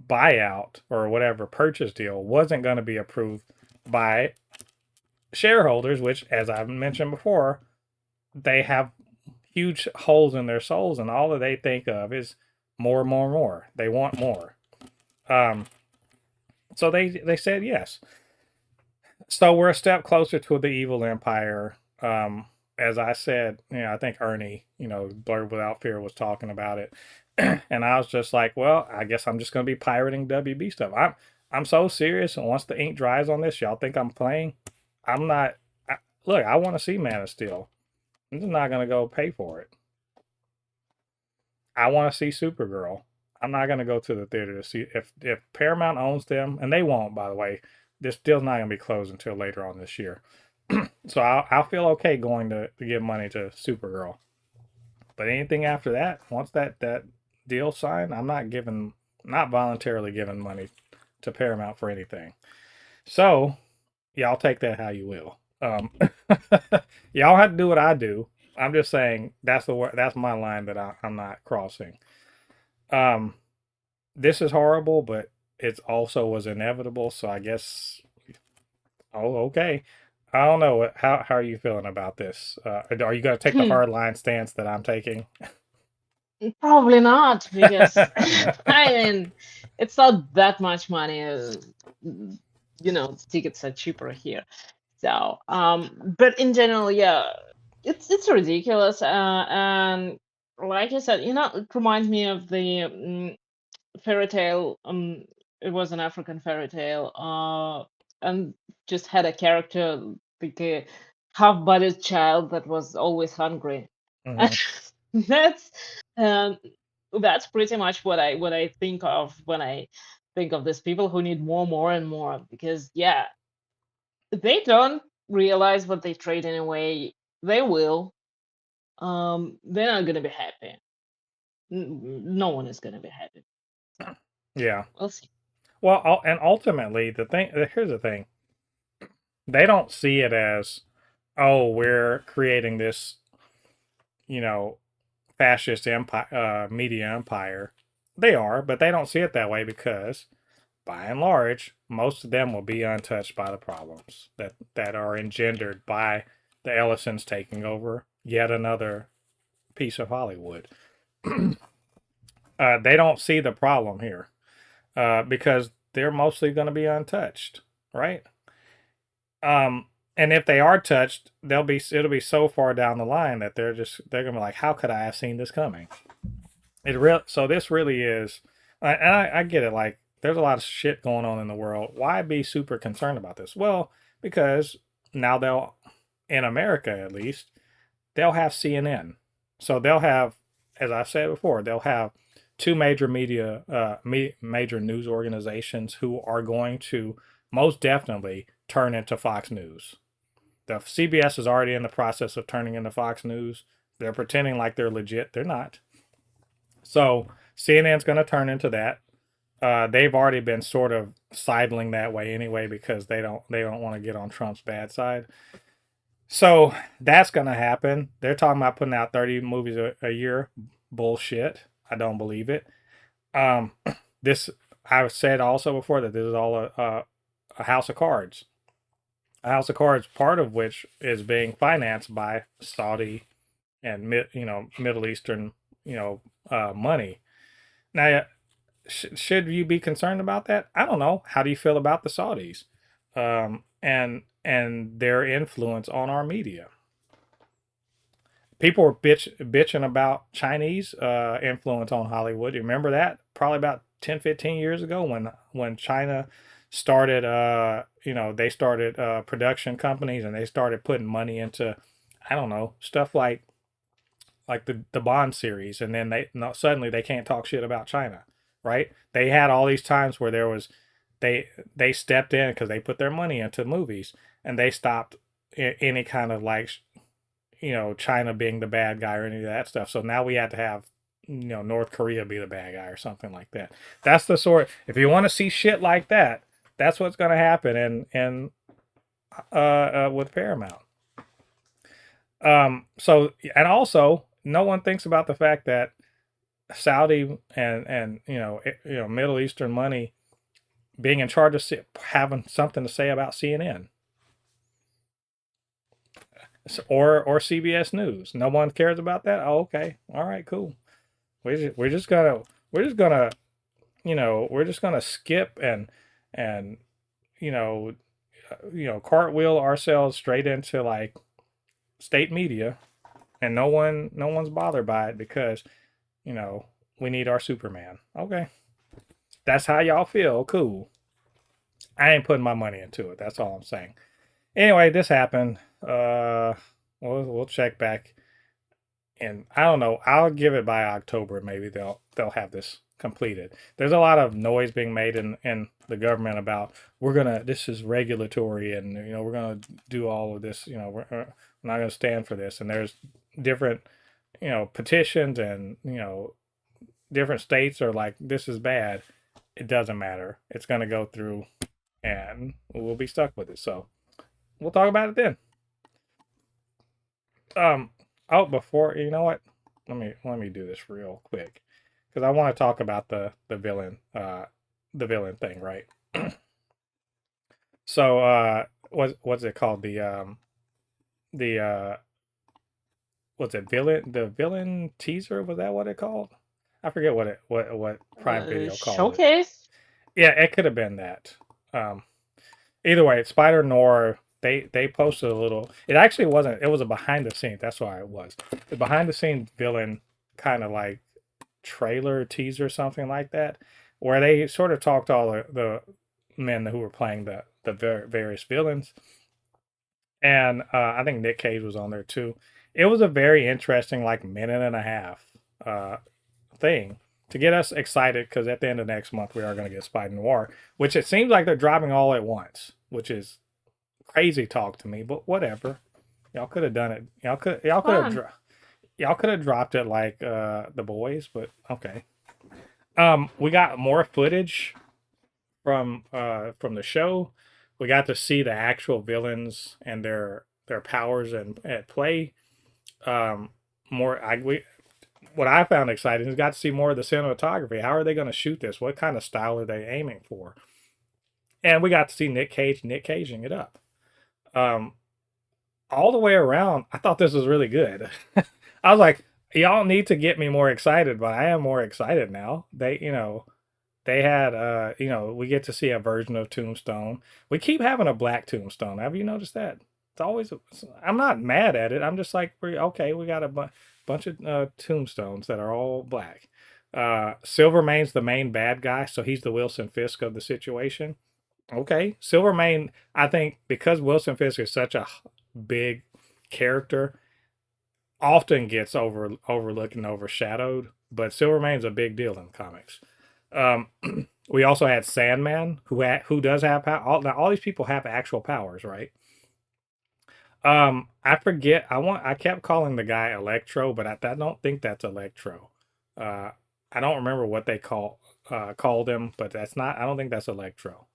buyout or whatever purchase deal wasn't going to be approved by shareholders, which, as I've mentioned before, they have huge holes in their souls, and all that they think of is more, more, more. They want more. Um, so they said yes. So we're a step closer to the evil empire. As I said, I think Ernie, Blurred Without Fear was talking about it, and I was just like, well, I guess I'm just gonna be pirating WB stuff. I'm so serious, and once the ink dries on this, y'all think I'm playing? I'm not. Look, I want to see Man of Steel. I'm just not gonna go pay for it. I want to see Supergirl. I'm not going to go to the theater to see if Paramount owns them, and they won't, by the way. This deal's not going to be closed until later on this year. So I'll feel okay going to give money to Supergirl. But anything after that, once that deal signed, I'm not voluntarily giving money to Paramount for anything. So y'all take that how you will. Y'all have to do what I do. I'm just saying that's my line that I'm not crossing. Um, this is horrible, but it also was inevitable. So I guess, oh, okay. I don't know. How are you feeling about this? Are you going to take the hard line stance that I'm taking? Probably not, because I mean, it's not that much money. Tickets are cheaper here. So, but in general, yeah, it's ridiculous. And like I said, it reminds me of the fairy tale. It was an African fairy tale. And just had a character like a half-bodied child that was always hungry. Hmm. That's um, that's pretty much what I think of when I think of these people who need more and more, because yeah, they don't realize what they trade anyway. They will. They're not gonna be happy. No one is gonna be happy. So Yeah. we'll see. Well, and ultimately, here's the thing: they don't see it as, oh, we're creating this, you know, fascist empire, media empire. They are, but they don't see it that way because, by and large, most of them will be untouched by the problems that are engendered by the Ellisons taking over yet another piece of Hollywood. They don't see the problem here because they're mostly going to be untouched, right? And if they are touched, it'll be so far down the line that they're gonna be like, how could I have seen this coming? So this really is, and I get it. Like, there's a lot of shit going on in the world. Why be super concerned about this? Well, because now in America at least, they'll have CNN. So they'll have, as I said before, they'll have two major major news organizations who are going to most definitely turn into Fox News. The CBS is already in the process of turning into Fox News. They're pretending like they're legit. They're not. So CNN's going to turn into that. They've already been sort of sidling that way anyway because they don't want to get on Trump's bad side. So that's going to happen. They're talking about putting out 30 movies a year. Bullshit. I don't believe it. Um, this I've said also before that this is all a house of cards. A house of cards, part of which is being financed by Saudi and Middle Eastern money. Now, should you be concerned about that? I don't know. How do you feel about the Saudis and their influence on our media? People were bitching about Chinese influence on Hollywood. You remember that? Probably about 10, 15 years ago when China started, they started production companies and they started putting money into, I don't know, stuff like the Bond series, and then suddenly they can't talk shit about China, right? They had all these times where they stepped in because they put their money into movies and they stopped any kind of like China being the bad guy or any of that stuff. So now we had to have North Korea be the bad guy or something like that. That's the sort. If you want to see shit like that, that's what's going to happen. With Paramount. So and also no one thinks about the fact that Saudi and Middle Eastern money being in charge of having something to say about CNN or CBS News. No one cares about that. Oh, okay, all right, cool. We're just gonna we're just gonna skip and cartwheel ourselves straight into like state media, and no one's bothered by it because we need our Superman. Okay, that's how y'all feel. Cool. I ain't putting my money into it. That's all I'm saying. Anyway, this happened. We'll check back, and I don't know. I'll give it by October. Maybe they'll have this completed. There's a lot of noise being made in the government about this is regulatory and we're gonna do all of this. We're not gonna stand for this. And there's different petitions and different states are like this is bad. It doesn't matter. It's gonna go through, and we'll be stuck with it. So we'll talk about it then. Oh, before you know what, let me do this real quick because I want to talk about the villain thing, right? So, what's it called? The what's it the villain teaser? Was that what it called? I forget what Prime Video called it. Showcase. Yeah, it could have been that. Um, Either way, Spider-Noir, they posted a little. It actually wasn't. It was a behind the scenes. That's why it was the behind the scenes villain kind of like trailer teaser, something like that, where they sort of talked to all the men who were playing the various villains, and I think Nick Cage was on there too. It was a very interesting like minute and a half uh, thing to get us excited because at the end of next month we are going to get Spider-Noir, which it seems like they're dropping all at once, which is crazy talk to me, but whatever. Y'all could have done it. Fun. Y'all could have dropped it like the boys, but okay. We got more footage from the show. We got to see the actual villains and their powers and at play. Um, more I we What I found exciting is got to see more of the cinematography. How are they going to shoot this? What kind of style are they aiming for? And we got to see Nick Caging it up. Um, all the way around, I thought this was really good. I was like, y'all need to get me more excited, but I am more excited now. They had we get to see a version of Tombstone. We keep having a black Tombstone. Have you noticed that? It's always I'm not mad at it. I'm just like, okay, we got a bunch of Tombstones that are all black. Silvermane's the main bad guy, so he's the Wilson Fisk of the situation. Okay, Silvermane, I think because Wilson Fisk is such a big character, often gets overlooked and overshadowed. But Silvermane's a big deal in comics. Um, we also had Sandman, who does have power. All these people have actual powers, right? I forget. I kept calling the guy Electro, but I don't think that's Electro. Uh, I don't remember what they called him, but that's not. I don't think that's Electro.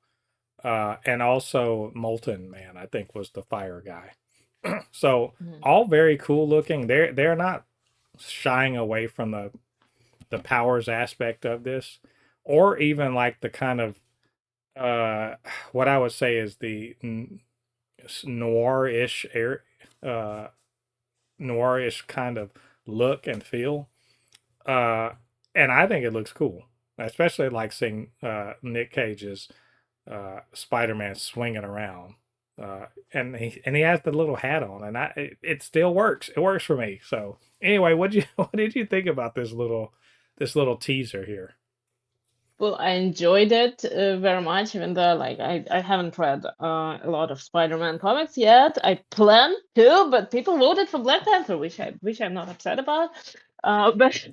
And also Molten Man, I think was the fire guy. So Mhm. all very cool looking. They're not shying away from the powers aspect of this, or even like the kind of uh, what I would say is the noir-ish air, uh, noirish kind of look and feel. Uh, and I think it looks cool, especially like seeing Nick Cage's Spider-Man swinging around. And he has the little hat on, and it still works. It works for me. So anyway, what did you think about this little teaser here? Well, I enjoyed it very much, even though like I haven't read a lot of Spider-Man comics yet. I plan to, but people voted for Black Panther, which I'm not upset about. But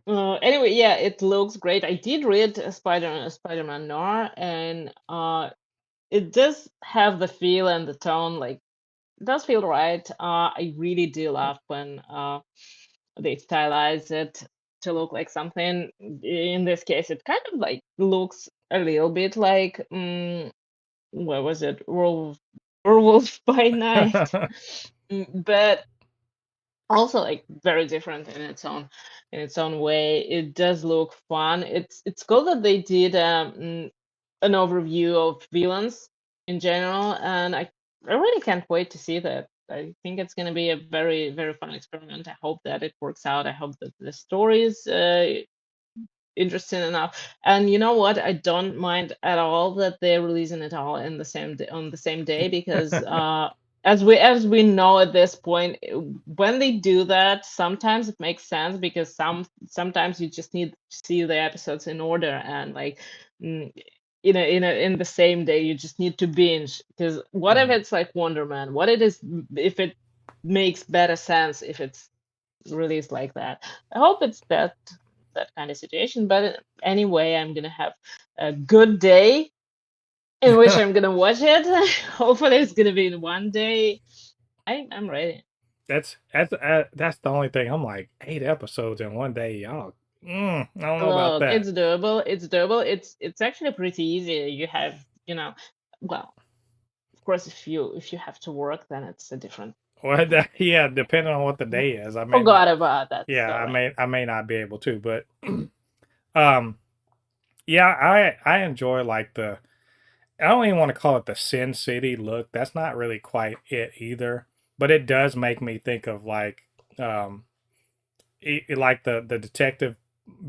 anyway, yeah, it looks great. I did read Spider-Man Noir, and it does have the feel and the tone, like it does feel right. I really do love when they stylize it to look like something. In this case, it kind of like looks a little bit like what was it, Werewolf by Night. But also like very different in its own way. It does look fun. It's cool that they did an overview of villains in general, and I really can't wait to see that. I think it's going to be a very very fun experiment. I hope that it works out. I hope that the story is interesting enough. And you know what? I don't mind at all that they're releasing it all in the same on the same day, because as we know at this point, when they do that, sometimes it makes sense because sometimes you just need to see the episodes in order, and like mm, in the same day you just need to binge. Because what if Mhm. it's like Wonder Man? What it is if it makes better sense if it's released like that. I hope it's that kind of situation. But anyway, I'm gonna have a good day in which I'm gonna watch it. Hopefully, it's gonna be in one day. I'm ready. that's the only thing. I'm like 8 episodes in one day, y'all. I don't know about Look, that. it's doable. It's doable. It's actually pretty easy. You have, well, of course, if you have to work, then it's a different. Well, yeah, depending on what the day is, I may not. Forgot about that Yeah, story. I may not be able to, but um, yeah, I enjoy like the. I don't even want to call it the Sin City look. That's not really quite it either. But it does make me think of like um, like the detective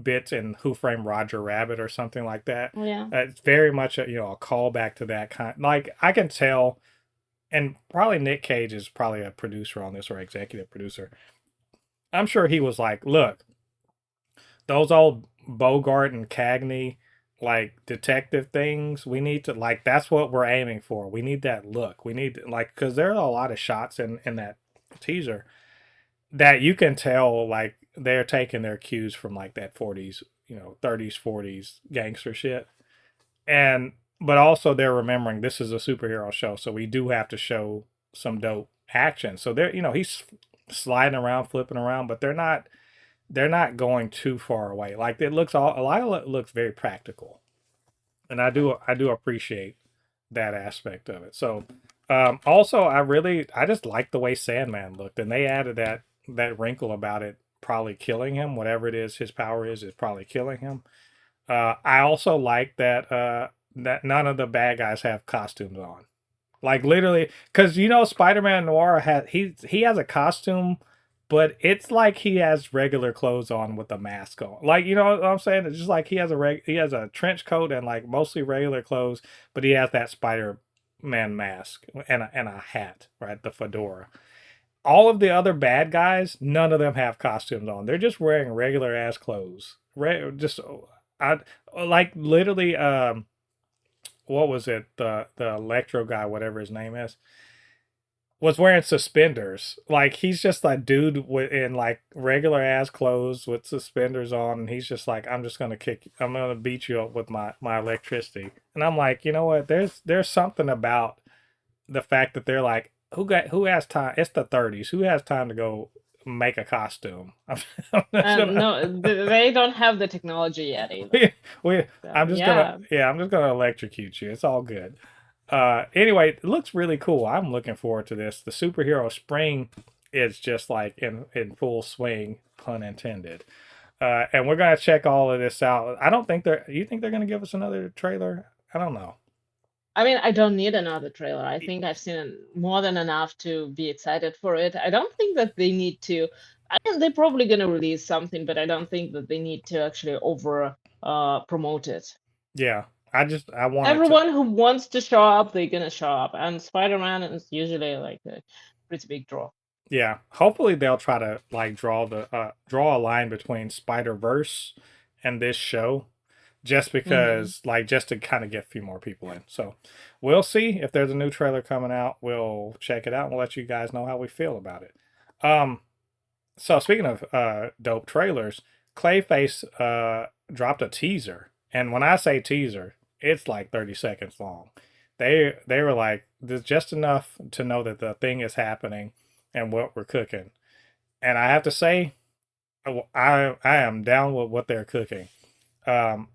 bits in Who Framed Roger Rabbit or something like that. Oh, yeah. It's very much a, a callback to that kind. Like I can tell, and probably Nick Cage is probably a producer on this or executive producer. I'm sure he was like, look, those old Bogart and Cagney like detective things, we need to like that's what we're aiming for. We need that look. We need like because there are a lot of shots in that teaser that you can tell like they're taking their cues from like that 40s, 30s, 40s gangster shit. And but also they're remembering this is a superhero show, so we do have to show some dope action. So they're, he's sliding around, flipping around, but they're not going too far away. Like it looks all a lot of it looks very practical. And I do appreciate that aspect of it. So also I just like the way Sandman looked, and they added that wrinkle about it probably killing him. Whatever it is his power is probably killing him. I also like that none of the bad guys have costumes on. Like literally, because Spider-Man Noir he has a costume, but it's like he has regular clothes on with a mask on. Like you know what I'm saying? It's just like he has a trench coat and like mostly regular clothes, but he has that Spider-Man mask and a hat, right? The fedora. All of the other bad guys, none of them have costumes on. They're just wearing regular ass clothes. Just I like literally what was it, the electro guy, whatever his name is, was wearing suspenders. Like he's just a dude in like regular ass clothes with suspenders on, and he's just like, I'm gonna beat you up with my electricity. And I'm like, you know what, there's something about the fact that they're like, who has time, it's the 30s, who has time to go make a costume. I'm just And gonna no, they don't have the technology yet either. we, So, yeah. I'm just gonna electrocute you. It's all good. Anyway, it looks really cool. I'm looking forward to this. The superhero spring is just like in full swing, pun intended. And we're gonna check all of this out. I don't think they're. You think they're gonna give us another trailer? I don't know. I mean, I don't need another trailer. I think I've seen more than enough to be excited for it. I don't think that they need to. I mean, they're probably going to release something, but I don't think that they need to actually over promote it. Yeah, I wanted to. Everyone who wants to show up, they're going to show up. And Spider-Man is usually like a pretty big draw. Yeah, hopefully they'll try to like draw a line between Spider Verse and this show, just because like just to kind of get a few more people in. So we'll see if there's a new trailer coming out. We'll check it out and we'll let you guys know how we feel about it. So speaking of dope trailers, Clayface dropped a teaser, and when I say teaser, it's like 30 seconds long. They were like, there's just enough to know that the thing is happening and what we're cooking. And I have to say, I am down with what they're cooking. Um,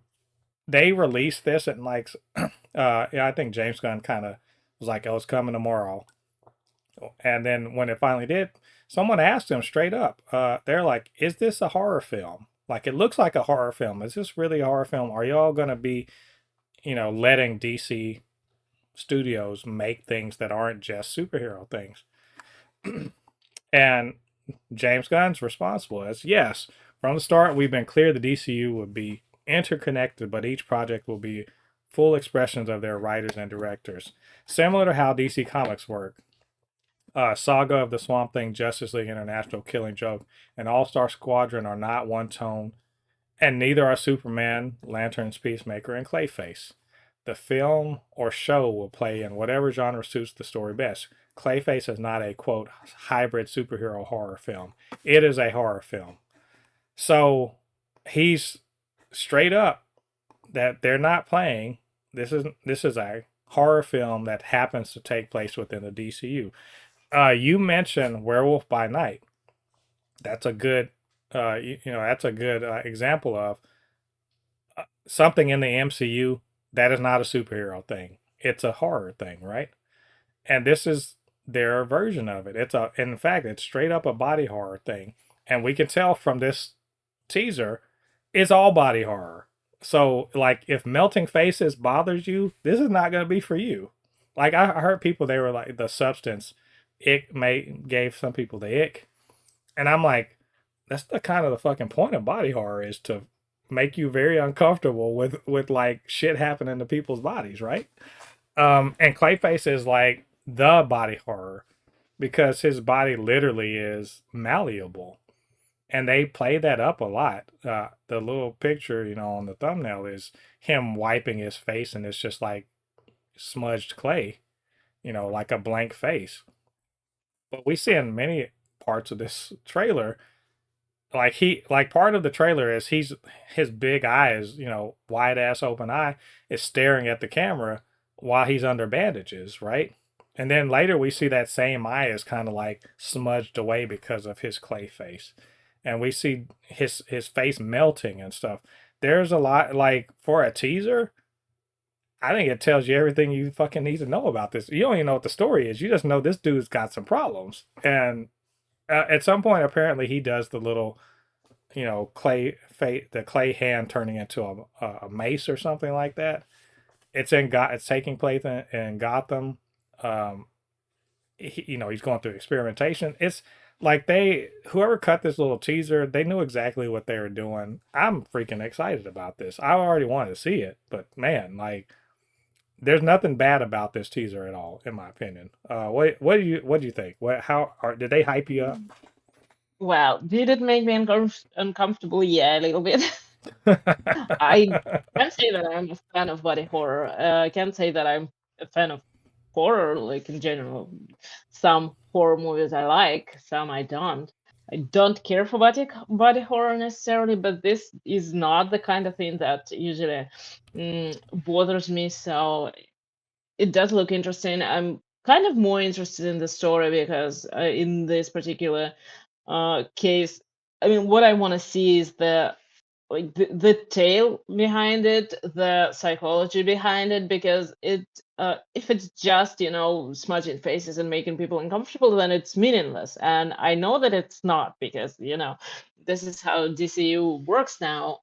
they released this and like, yeah, I think James Gunn kind of was like, "Oh, it's coming tomorrow," and then when it finally did, someone asked him straight up. They're like, "Is this a horror film? Like, it looks like a horror film. Is this really a horror film? Are y'all gonna be, letting DC studios make things that aren't just superhero things?" And James Gunn's response was, "Yes, from the start, we've been clear the DCU would be interconnected, but each project will be full expressions of their writers and directors, similar to how DC Comics work. Saga of the Swamp Thing, Justice League International, Killing Joke, and All Star Squadron are not one tone, and neither are Superman, Lanterns, Peacemaker, and Clayface. The film or show will play in whatever genre suits the story best. Clayface is not a quote hybrid superhero horror film. It is a horror film." So he's straight up that they're not playing. This is a horror film that happens to take place within the DCU. You mentioned Werewolf by Night. That's a good, that's a good example of something in the MCU that is not a superhero thing. It's a horror thing, right? and this is their version of it. In fact, it's straight up a body horror thing, and we can tell from this teaser, it's all body horror. So, like, if melting faces bothers you, this is not going to be for you. Like, I heard people, they were like, the substance, it gave some people the ick, and I'm like, that's the kind of the fucking point of body horror, is to make you very uncomfortable with like shit happening to people's bodies, right? And Clayface is like the body horror because his body literally is malleable, and they play that up a lot. The little picture, on the thumbnail is him wiping his face, and it's just like smudged clay, like a blank face. But we see in many parts of this trailer, like part of the trailer is his big eyes, wide ass open eye, is staring at the camera while he's under bandages, right? And then later we see that same eye is kind of like smudged away because of his clay face, and we see his face melting and stuff. There's a lot, like, for a teaser. I think it tells you everything you fucking need to know about this. You don't even know what the story is. You just know this dude's got some problems. And at some point, apparently, he does the little, the clay hand turning into a mace or something like that. It's taking place in Gotham. He's going through experimentation. It's like whoever cut this little teaser, they knew exactly what they were doing. I'm freaking excited about this. I already wanted to see it, but man, like, there's nothing bad about this teaser at all, in my opinion. What do you think? Did they hype you up? Well, did it make me uncomfortable? Yeah, a little bit. I can't say that I'm a fan of body horror. I can't say that I'm a fan of horror, like in general. Some horror movies I like, some I don't. I don't care for body horror necessarily, but this is not the kind of thing that usually bothers me. So it does look interesting. I'm kind of more interested in the story because in this particular case, I mean, what I want to see is the tale behind it, the psychology behind it, because if it's just smudging faces and making people uncomfortable, then it's meaningless. And I know that it's not, because this is how DCU works now.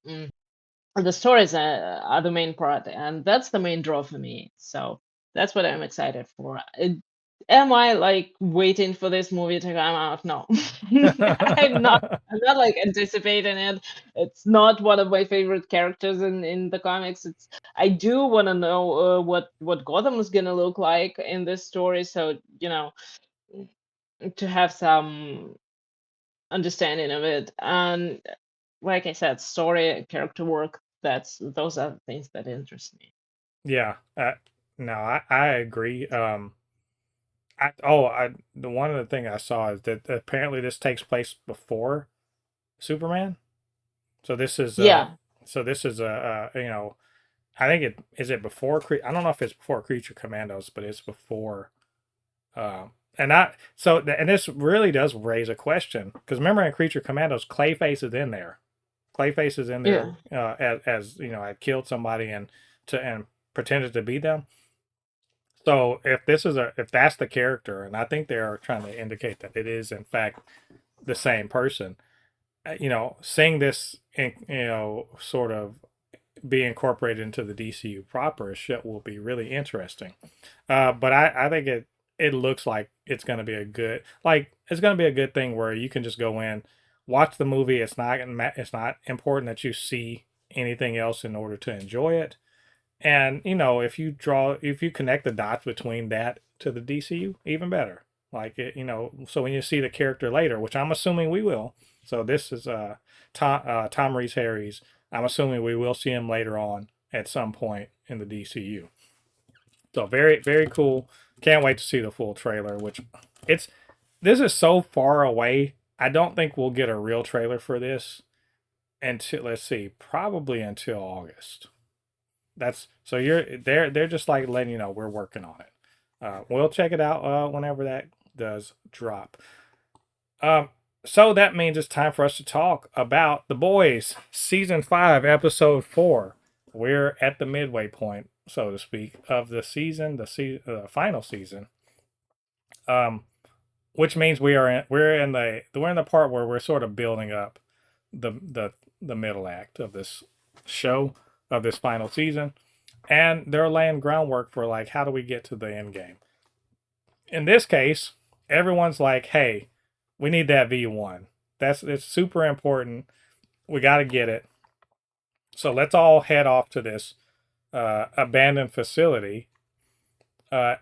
The stories are the main part, and that's the main draw for me. So that's what I'm excited for. Am I like waiting for this movie to come out? No, I'm not. I'm not like anticipating it. It's not one of my favorite characters in the comics. I do want to know what Gotham is gonna look like in this story. So to have some understanding of it. And like I said, story, character work, those are the things that interest me. Yeah. No, I agree. The one of the thing I saw is that apparently this takes place before Superman. So this is Yeah. I think it before I don't know if it's before Creature Commandos, but it's before and I so and this really does raise a question, because remember in Creature Commandos, Clayface is in there. Clayface is in there Yeah. as had killed somebody and pretended to be them. So if that's the character, and I think they are trying to indicate that it is in fact the same person, seeing this sort of be incorporated into the DCU proper shit will be really interesting. But I think it looks like it's going to be a good thing where you can just go in, watch the movie. It's not important that you see anything else in order to enjoy it. And if you connect the dots between that to the DCU, even better. Like so when you see the character later, which I'm assuming we will. So this is Tom Reese Harry's. I'm assuming we will see him later on at some point in the DCU. So very, very cool. Can't wait to see the full trailer, which it's this is so far away. I don't think we'll get a real trailer for this until, let's see, probably until August. That's so they're just like letting you know we're working on it. We'll check it out whenever that does drop. So that means it's time for us to talk about The Boys, season 5, episode 4. We're at the midway point, so to speak, of the season, the final season. Which means we're in the part where we're sort of building up the middle act of this show, of this final season, and they're laying groundwork for like how do we get to the end game. In this case, everyone's like, "Hey, we need that V1. It's super important. We got to get it. So let's all head off to this abandoned facility uh,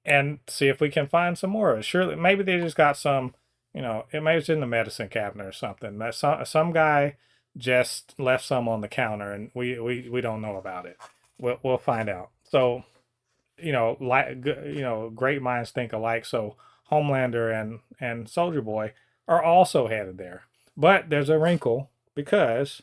and see if we can find some more. Surely, maybe they just got some, it maybe it's in the medicine cabinet or something. That some guy just left some on the counter, and we don't know about it. We'll find out. So, great minds think alike. So Homelander and Soldier Boy are also headed there, but there's a wrinkle because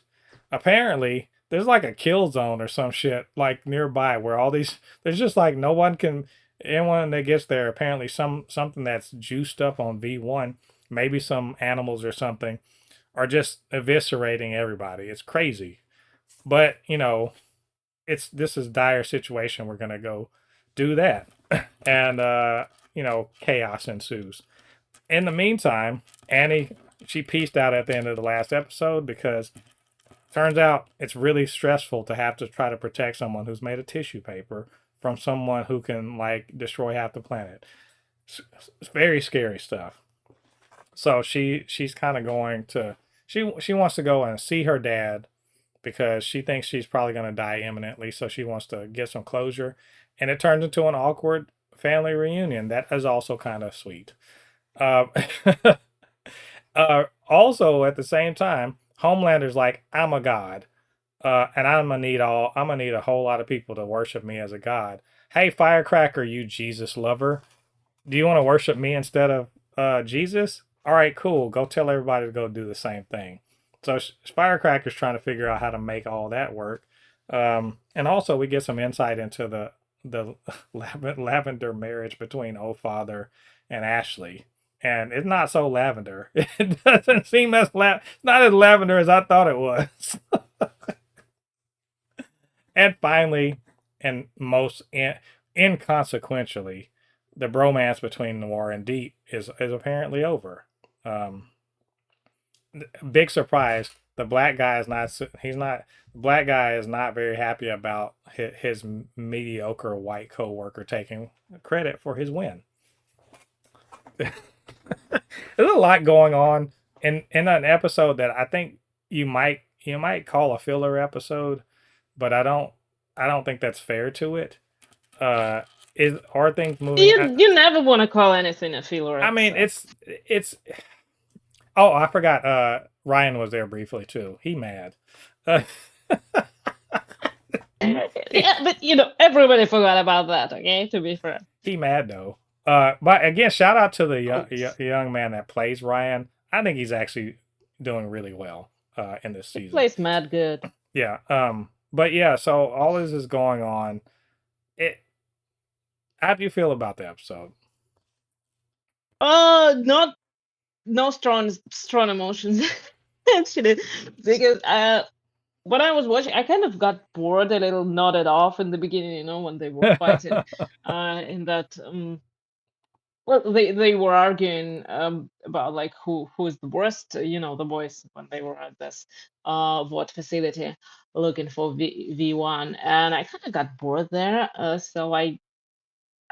apparently there's like a kill zone or some shit like nearby where all these there's just like no one can anyone that gets there apparently something that's juiced up on V1, maybe some animals or something, are just eviscerating everybody. It's crazy. But, this is dire situation. We're gonna go do that. And chaos ensues. In the meantime, Annie, she pieced out at the end of the last episode because turns out it's really stressful to have to try to protect someone who's made of tissue paper from someone who can like destroy half the planet. It's very scary stuff. So she's kind of going to she wants to go and see her dad because she thinks she's probably going to die imminently. So she wants to get some closure, and it turns into an awkward family reunion that is also kind of sweet. Uh, also, at the same time, Homelander's like, I'm a god, and I'm gonna need a whole lot of people to worship me as a god. Hey, Firecracker, you Jesus lover, do you want to worship me instead of Jesus? All right, cool. Go tell everybody to go do the same thing. So Firecracker's trying to figure out how to make all that work, and also we get some insight into the lavender marriage between O Father and Ashley. And it's not so lavender. It doesn't seem not as lavender as I thought it was. And finally, and most inconsequentially, the bromance between Noir and Deep is apparently over. Um, Big surprise. The black guy is not. He's not. The black guy is not very happy about his mediocre white coworker taking credit for his win. There's a lot going on in an episode that I think you might call a filler episode, but I don't think that's fair to it. Are things moving? You never want to call anything a filler I mean, episode. it's. Oh, I forgot. Ryan was there briefly too. He mad. Uh, Yeah, but everybody forgot about that. Okay, to be fair. he mad though. But again, shout out to the Oh, young man that plays Ryan. I think he's actually doing really well in this he season. plays mad good. Yeah. But yeah, so all this is going on. It. How do you feel about the episode? Not no strong emotions actually, because when I was watching, I kind of got bored a little, nodded off in the beginning. When they were fighting, in that well, they were arguing about like who is the worst. The boys when they were at this what facility looking for V1, and I kind of got bored there. So I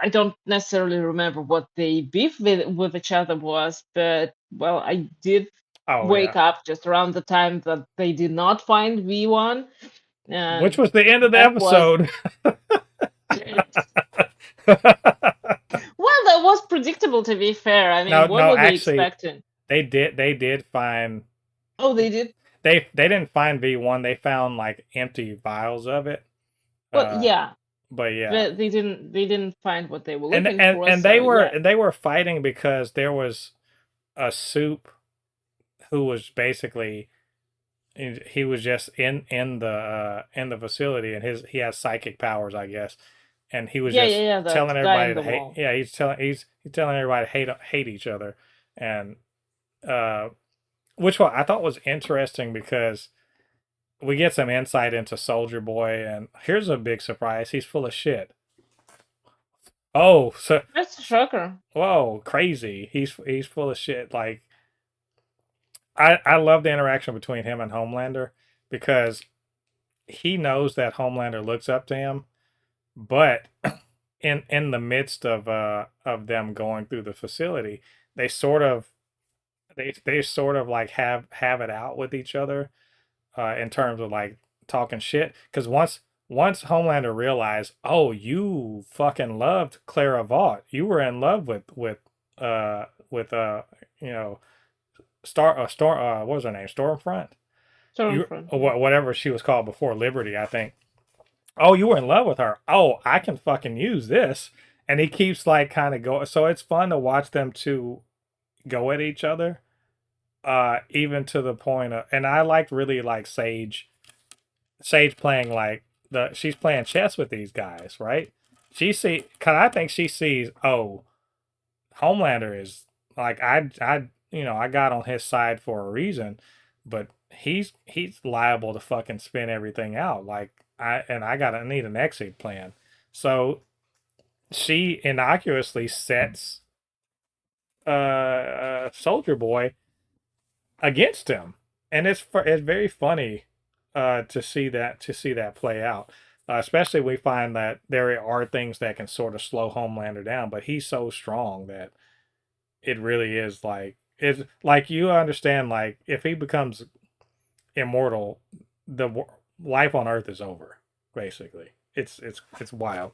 don't necessarily remember what the beef with each other was, but well, I did Oh wake yeah. up just around the time that they did not find V1, Which and was the end of the that was episode. well, that was predictable, to be fair. I mean, No, what no, were they actually, expecting? they did find Oh, they did. they didn't find V1. They found like empty vials of it. Well, Uh, yeah, but yeah, but they didn't find what they were and looking and for. and So they were yeah, they were fighting because there was a soup who was basically he was just in the facility, and he has psychic powers, I guess, and he was just yeah. That telling guy in everybody to the hate. wall. Yeah, he's telling everybody to hate each other, and uh, which one I thought was interesting because we get some insight into Soldier Boy, and here's a big surprise: he's full of shit. Oh, so That's a shocker. whoa, crazy. He's full of shit. Like I love the interaction between him and Homelander because he knows that Homelander looks up to him, but in the midst of them going through the facility, they sort of they sort of like have it out with each other in terms of like talking shit. Because once Homelander realized, oh, you fucking loved Clara Vaught, you were in love with you know Storm what was her name, Stormfront, you Stormfront. Yeah. whatever she was called before, Liberty, I think. Oh, you were in love with her. Oh, I can fucking use this. And he keeps like kind of going. So it's fun to watch them two go at each other. Even to the point of, and I liked really like Sage playing like she's playing chess with these guys, right? Cause I think she sees, oh, Homelander is like, I got on his side for a reason, but he's liable to fucking spin everything out. Like I need an exit plan. So she innocuously sets Soldier Boy against him, and it's very funny to see that play out. Especially we find that there are things that can sort of slow Homelander down, but he's so strong that it really is like it's like you understand like if he becomes immortal, the life on Earth is over. Basically, it's wild.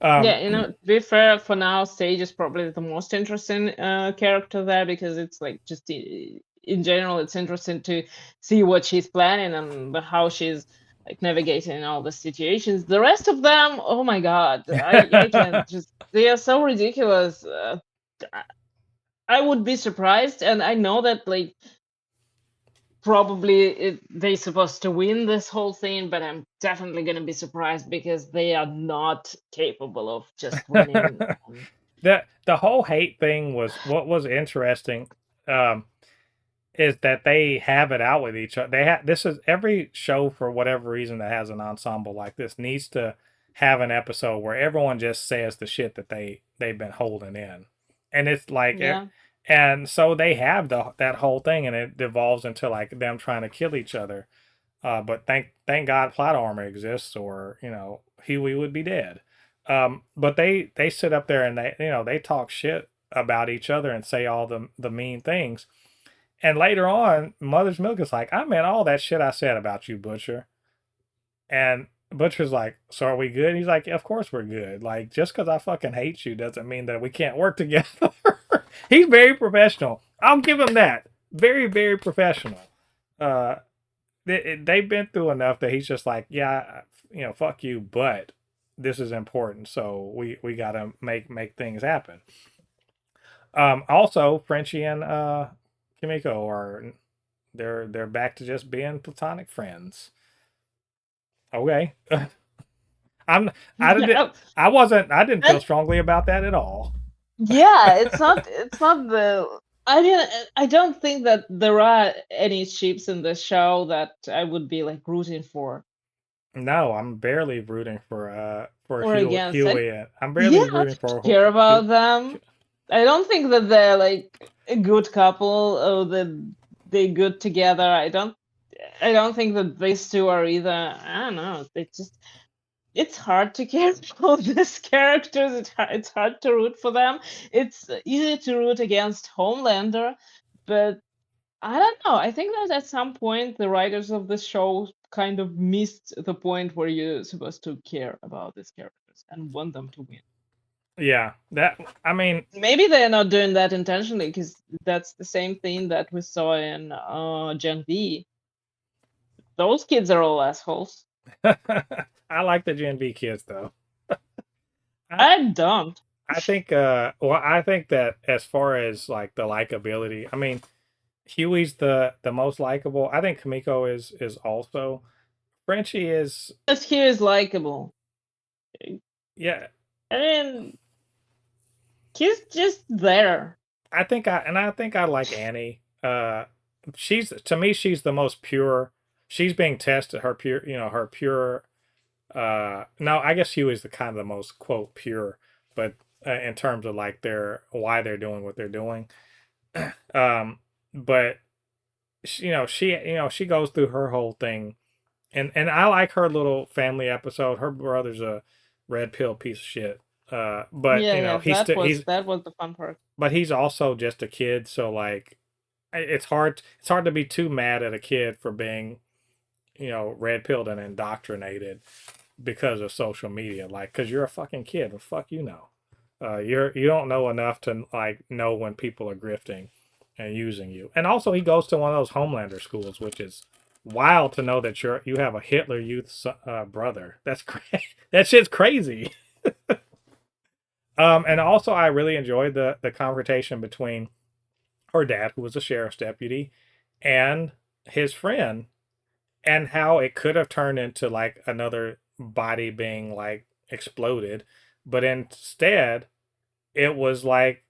Um, Yeah, to be fair, for now, Sage is probably the most interesting character there because it's like just in general, it's interesting to see what she's planning and how she's like navigating all the situations. The rest of them, oh my god, I can't just they are so ridiculous. I I would be surprised, and I know that like probably they supposed to win this whole thing, but I'm definitely gonna be surprised because they are not capable of just winning. the whole hate thing was what was interesting. Um, is that they have it out with each other. They have this is every show for whatever reason that has an ensemble like this needs to have an episode where everyone just says the shit that they've been holding in, and it's like, Yeah, and so they have that whole thing, and it devolves into like them trying to kill each other. But thank God plot armor exists, or Huey would be dead. But they sit up there and they talk shit about each other and say all the mean things, and later on, Mother's Milk is like, I meant all that shit I said about you, Butcher. And Butcher's like, so are we good? He's like, of course we're good. Like, just because I fucking hate you doesn't mean that we can't work together. He's very professional. I'll give him that. Very, very professional. Uh, they've been through enough that he's just like, yeah, fuck you, but this is important, so we gotta make things happen. Also, Frenchie and Kimiko are they're back to just being platonic friends. Okay. I'm I didn't yeah, I didn't feel and strongly about that at all. yeah. It's not the. I don't think that there are any ships in the show that I would be like rooting for No, I'm barely rooting for or against. Huey. I'm barely Yeah, I rooting don't for care about them. I don't think that they're like a good couple or that they good together. I don't think that these two are either. I don't know. It's hard to care about these characters. It's hard to root for them. It's easy to root against Homelander, but I don't know. I think that at some point the writers of the show kind of missed the point where you're supposed to care about these characters and want them to win. Yeah, that I mean, Maybe they're not doing that intentionally because that's the same thing that we saw in Gen V. Those kids are all assholes. I like the Gen V kids though. I I don't. I think I think that as far as like the likability, I mean, Huey's the most likable. I think Kamiko is also. Frenchie is, This here is likable. yeah. I mean, he's just there. I think I like Annie. She's to me she's the most pure. She's being tested. Her pure, her pure. No, I guess Huey's the kind of the most quote pure. but in terms of like their why they're doing what they're doing. But she goes through her whole thing, and I like her little family episode. Her brother's a red pill piece of shit. But Yeah, yeah, that was the fun part. but he's also just a kid, so like it's hard to be too mad at a kid for being red pilled and indoctrinated because of social media, like because you're a fucking kid. What the fuck you don't know enough to like know when people are grifting and using you. And also he goes to one of those Homelander schools, which is wild to know that you have a Hitler Youth brother. That's that shit's crazy. And also I really enjoyed the confrontation between her dad, who was a sheriff's deputy, and his friend, and how it could have turned into like another body being like exploded, but instead it was like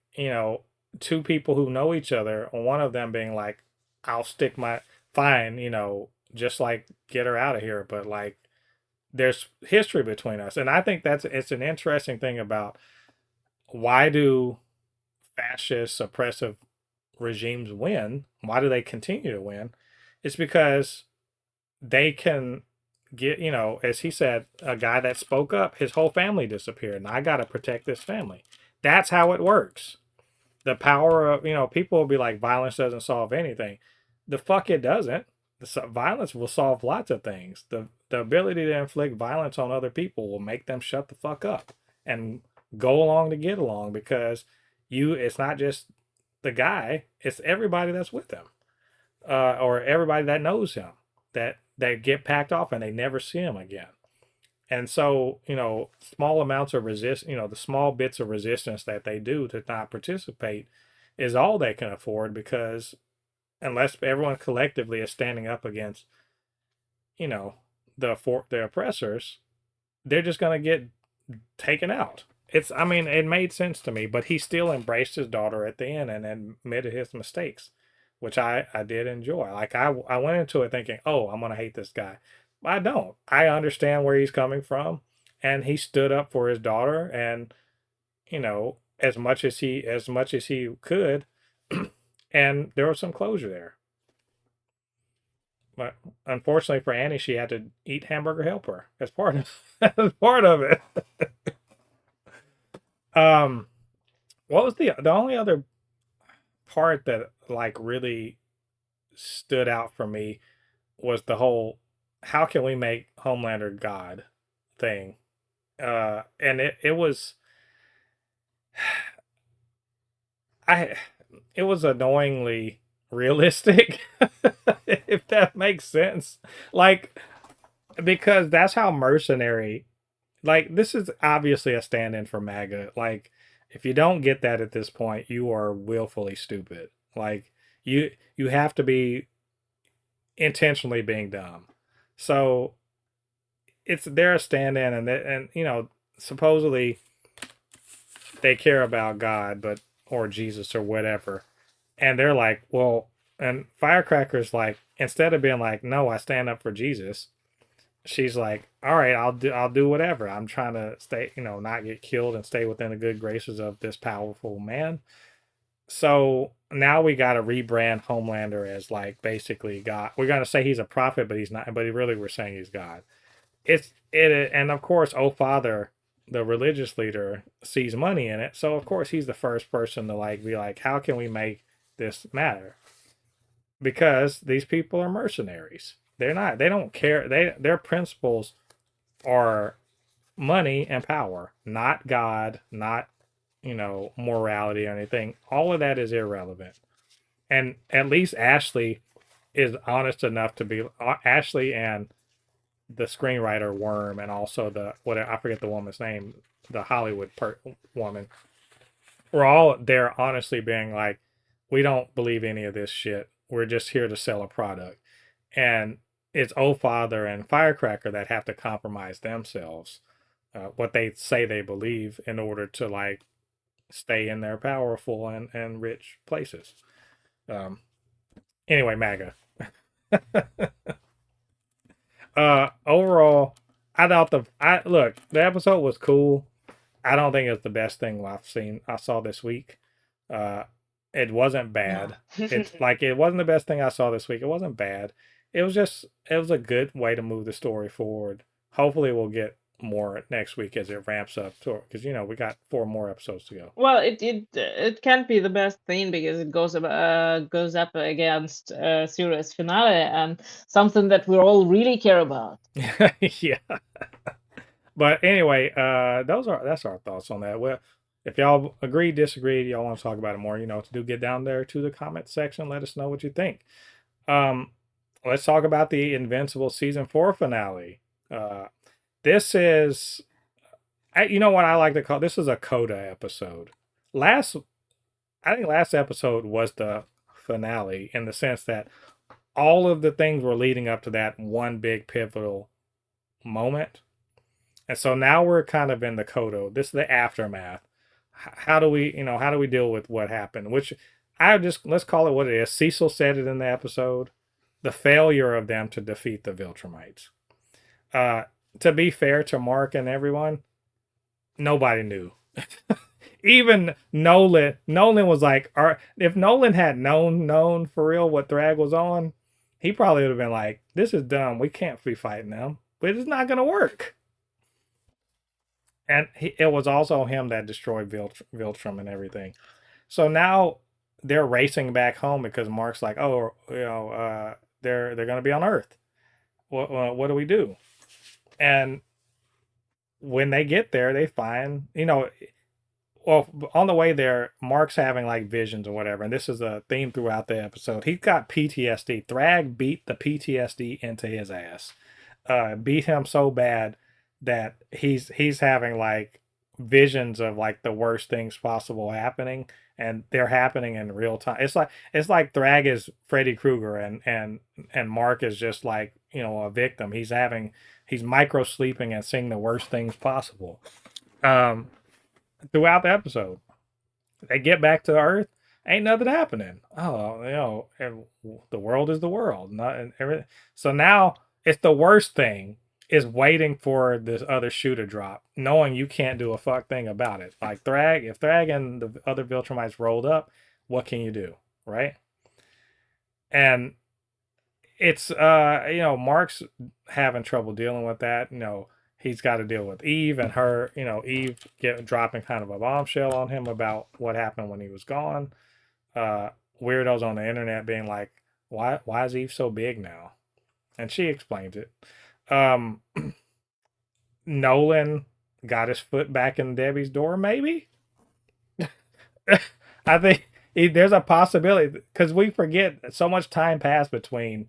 two people who know each other, and one of them being like, I'll stick my fine, just like get her out of here, but like there's history between us. And I think it's an interesting thing about why do fascist oppressive regimes win, why do they continue to win? It's because they can get, as he said, a guy that spoke up, his whole family disappeared, and I got to protect this family. That's how it works. The power of, people will be like, violence doesn't solve anything. The fuck it doesn't. Violence will solve lots of things. The ability to inflict violence on other people will make them shut the fuck up and go along to get along, because it's not just the guy, it's everybody that's with him, or everybody that knows him, that they get packed off and they never see him again. And so, small amounts of the small bits of resistance that they do to not participate is all they can afford, because unless everyone collectively is standing up against, the oppressors, they're just going to get taken out. It made sense to me, but he still embraced his daughter at the end and admitted his mistakes, which I did enjoy. Like I went into it thinking, oh, I'm going to hate this guy. I don't. I understand where he's coming from, and he stood up for his daughter, and as much as he could, and there was some closure there. But unfortunately for Annie, she had to eat hamburger helper as part of as part of it. Um, what was the only other part that like really stood out for me was the whole how can we make Homelander God thing. And it was I it was annoyingly realistic, if that makes sense. Like, because that's how mercenary, like, this is obviously a stand-in for MAGA. Like, if you don't get that at this point, you are willfully stupid. Like, you have to be intentionally being dumb. So they're a stand-in, and supposedly they care about God, but or Jesus or whatever, and they're like, well, and Firecracker's like, instead of being like, no, I stand up for Jesus, she's like, all right, I'll do whatever. I'm trying to stay, not get killed and stay within the good graces of this powerful man. So now we got to rebrand Homelander as like basically God. We're gonna say he's a prophet, but he's not. But really, we're saying he's God. And of course, oh Father, the religious leader, sees money in it. So of course, he's the first person to like be like, how can we make this matter? Because these people are mercenaries. They're not. They don't care. Their principles are money and power, not God, not morality or anything. All of that is irrelevant. And at least Ashley is honest enough to be Ashley and the screenwriter Worm, and also the what I forget the woman's name, the Hollywood woman. We're all there honestly being like, we don't believe any of this shit. We're just here to sell a product. And it's Oh Father and Firecracker that have to compromise themselves, what they say they believe, in order to like stay in their powerful and rich places. Anyway, MAGA. Overall, I thought the episode was cool. I don't think it's the best thing I saw this week. Uh, it wasn't No. bad. It wasn't the best thing I saw this week. It wasn't bad. It was a good way to move the story forward. Hopefully, we'll get more next week as it ramps up to because we got 4 more episodes to go. Well, it can't be the best thing because it goes up against series finale and something that we all really care about. Yeah. But anyway, that's our thoughts on that. Well, if y'all agree, disagree, y'all want to talk about it more, to get down there to the comment section. Let us know what you think. Um, let's talk about the Invincible season 4 finale. This is, you know what I like to call this is a coda episode. Last, I think last episode was the finale in the sense that all of the things were leading up to that one big pivotal moment. And so now we're kind of in the coda. This is the aftermath. How do we deal with what happened? Which let's call it what it is. Cecil said it in the episode. The failure of them to defeat the Viltrumites. Uh, to be fair to Mark and everyone, nobody knew. Even Nolan was like, if Nolan had known for real what Thrag was on, he probably would have been like, this is dumb. We can't be fighting them. But it's not going to work. And it was also him that destroyed Viltrum and everything. So now they're racing back home because Mark's like, oh, they're going to be on Earth. What do we do? And when they get there, they find, well, on the way there, Mark's having like visions or whatever. And this is a theme throughout the episode. He's got PTSD. Thrag beat the PTSD into his ass. Beat him so bad that he's having like visions of like the worst things possible happening, and they're happening in real time. It's like Thrag is Freddy Krueger and Mark is just like a victim. He's micro sleeping and seeing the worst things possible. Throughout the episode, they get back to Earth. Ain't nothing happening. Oh, the world is the world. Not and everything. So now it's the worst thing is waiting for this other shoe to drop, knowing you can't do a fuck thing about it. Like if Thrag and the other Viltrumites rolled up, what can you do, right? And it's Mark's having trouble dealing with that. He's got to deal with Eve and her. Eve dropping kind of a bombshell on him about what happened when he was gone. Weirdos on the internet being like, why is Eve so big now? And she explains it. Nolan got his foot back in Debbie's door, maybe. I think there's a possibility because we forget so much time passed between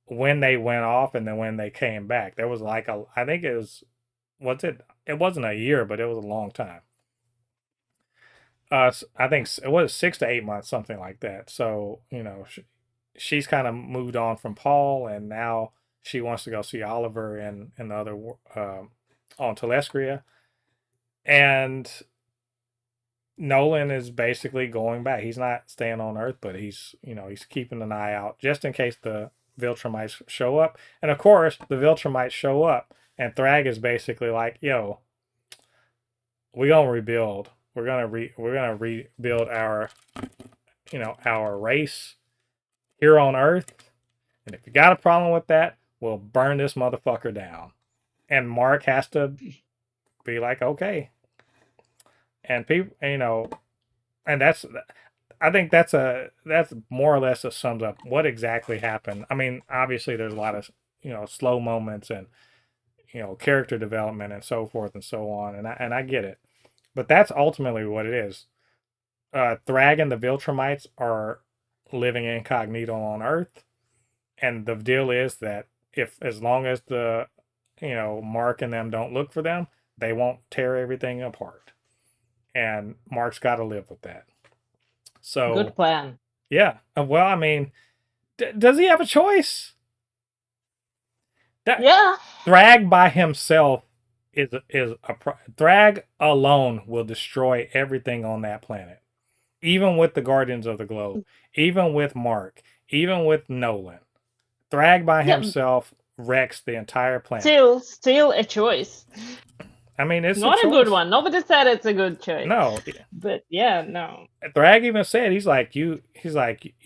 when they went off and then when they came back. There was like I think it was, it wasn't a year, but it was a long time. I think it was 6 to 8 months, something like that. So she's kind of moved on from Paul, and now she wants to go see Oliver and the other on Telescria. And Nolan is basically going back. He's not staying on Earth, but he's keeping an eye out just in case the Viltrumites show up. And of course, the Viltrumites show up, and Thrag is basically like, "Yo, we're gonna rebuild. We're gonna rebuild our race here on Earth. And if you got a problem with that, we'll burn this motherfucker down." And Mark has to be like, okay. And people, and I think that's more or less sums up what exactly happened. I mean, obviously there's a lot of, slow moments and, character development and so forth and so on. And I get it, but that's ultimately what it is. Thrag and the Viltrumites are living incognito on Earth. And the deal is that as long as the, Mark and them don't look for them, they won't tear everything apart. And Mark's got to live with that. So good plan. Yeah. Well, I mean, does he have a choice? Yeah. Thrag by himself Thrag alone will destroy everything on that planet, even with the Guardians of the Globe, even with Mark, even with Nolan. Thrag by himself wrecks the entire planet. Still a choice. I mean, it's a Not a good choice. one. Nobody said it's a good choice. No, But yeah, no. Thrag even said he's like you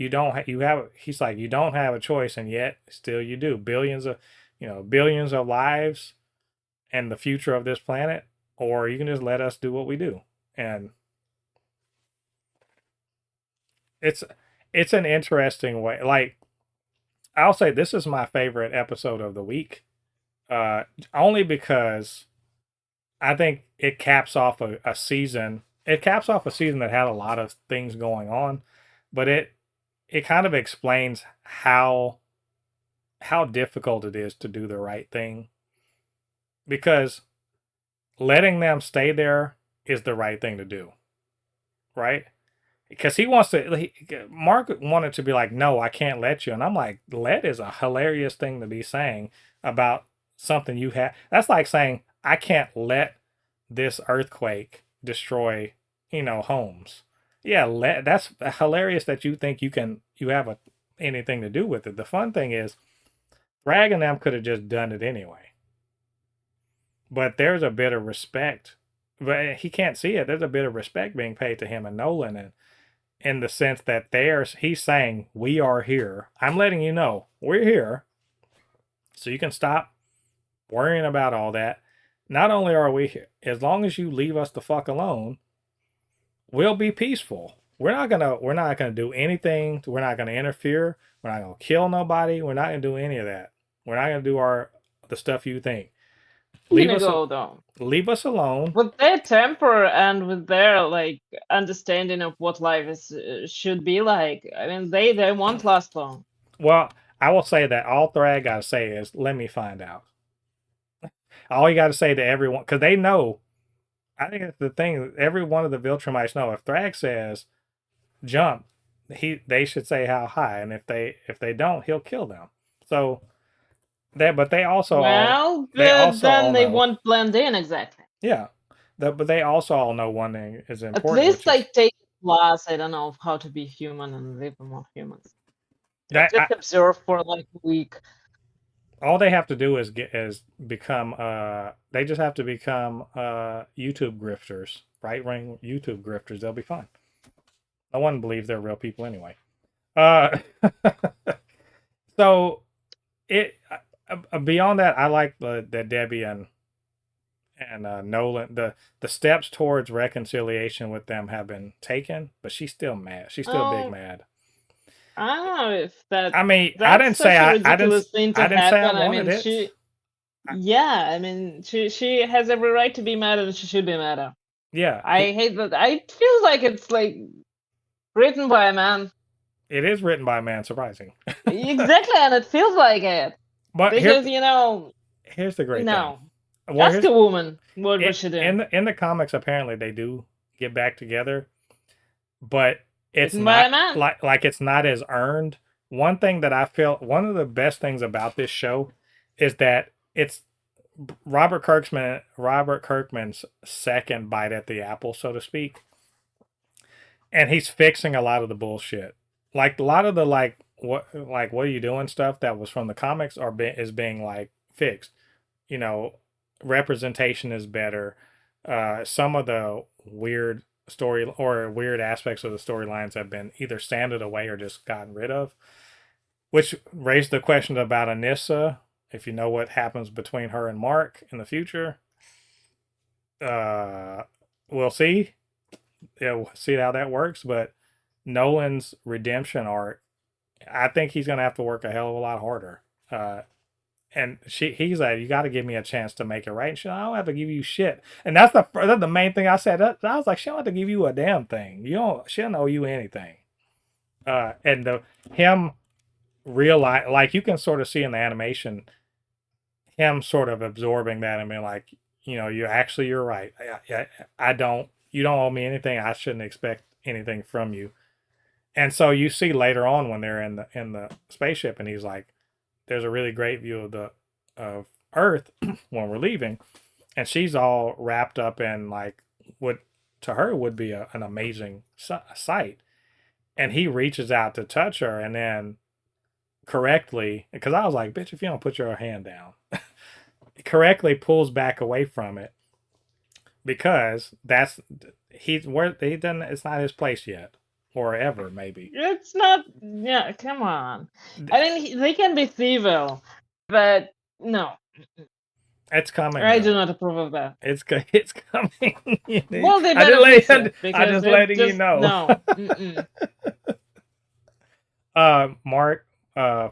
don't you have he's like you don't have a choice and yet still you do billions of lives and the future of this planet, or you can just let us do what we do. And it's it's an interesting way. Like I'll say this is my favorite episode of the week, uh, only because I think it caps off a season. It caps off a season that had a lot of things going on, but it kind of explains how difficult it is to do the right thing, because letting them stay there is the right thing to do, right? Because he wants to Mark wanted to be like, no, I can't let you, and I'm like, let is a hilarious thing to be saying about something you have. That's like saying I can't let this earthquake destroy homes. Yeah, that's hilarious that you think you have anything to do with it. The fun thing is Rag and them could have just done it anyway, but there's a bit of respect, but he can't see it. There's a bit of respect being paid to him and Nolan, and in the sense that he's saying, we are here. I'm letting you know we're here, so you can stop worrying about all that. Not only are we here, as long as you leave us the fuck alone, we'll be peaceful. We're not gonna do anything. We're not gonna interfere. We're not gonna kill nobody. We're not gonna do any of that. We're not gonna do the stuff you think. Leave Gonna us go though. leave us alone. With their temper and with their like understanding of what life is should be like, I mean, they won't last long. Well, I will say that all Thrag gotta say is, let me find out. All you gotta say to everyone, because they know. I think it's the thing. Every one of the Viltrumites know if Thrag says jump, they should say how high, and if they don't, he'll kill them. So but Well, they but also then all they know, won't blend in exactly. yeah. But they also all know one thing is At important, least which is like take a class, I don't know, of how to be human and live among humans. that Just observe for like a week. all they have to do is become they just have to become YouTube grifters, right ring YouTube grifters. They'll be fine. No one believes they're real people anyway. Uh, so it beyond that, I like that Debbie and Nolan, the steps towards reconciliation with them have been taken, but she's still mad. She's still big mad. I don't know if I mean, that's such a ridiculous thing to I didn't say I happen. I wanted mean, it. yeah, I mean, she has every right to be mad, and she should be mad. Yeah, I hate that. I feel like it's like written by a man. it is written by a man. Surprising. Exactly, and it feels like it But because here's the great thing. no, Well, ask a woman what it, was she doing. in the comics, apparently they do get back together, but it's Written by a not man. like it's not as earned. One thing that I feel, one of the best things about this show is that it's Robert Kirkman's second bite at the apple, so to speak, and he's fixing a lot of the bullshit. Like a lot of the what are you doing stuff that was from the comics is being like fixed. You know, representation is better. Some of the weird aspects of the storylines have been either sanded away or just gotten rid of, which raised the question about Anissa. If you know what happens between her and Mark in the future, uh, we'll see. Yeah, we'll see how that works. But Nolan's redemption arc, I think he's gonna have to work a hell of a lot harder. And he's like, you got to give me a chance to make it right. And she, I don't have to give you shit. And that's the main thing I said. I was like, she don't have to give you a damn thing. She don't owe you anything. And him realize, like you can sort of see in the animation, him sort of absorbing that and being like, you're right. You don't owe me anything. I shouldn't expect anything from you. And so you see later on when they're in the spaceship, and he's like, there's a really great view of Earth when we're leaving, and she's all wrapped up in like what to her would be an amazing sight, and he reaches out to touch her, and then correctly, because I was like, bitch, if you don't put your hand down, correctly pulls back away from it, because he doesn't. It's not his place yet, or ever maybe. It's not. Yeah, come on. I mean, they can be evil, but no, It's coming I do though. not approve of that. it's coming. Well, they better fix it I because just it letting you just know. no. Mm-mm. Mark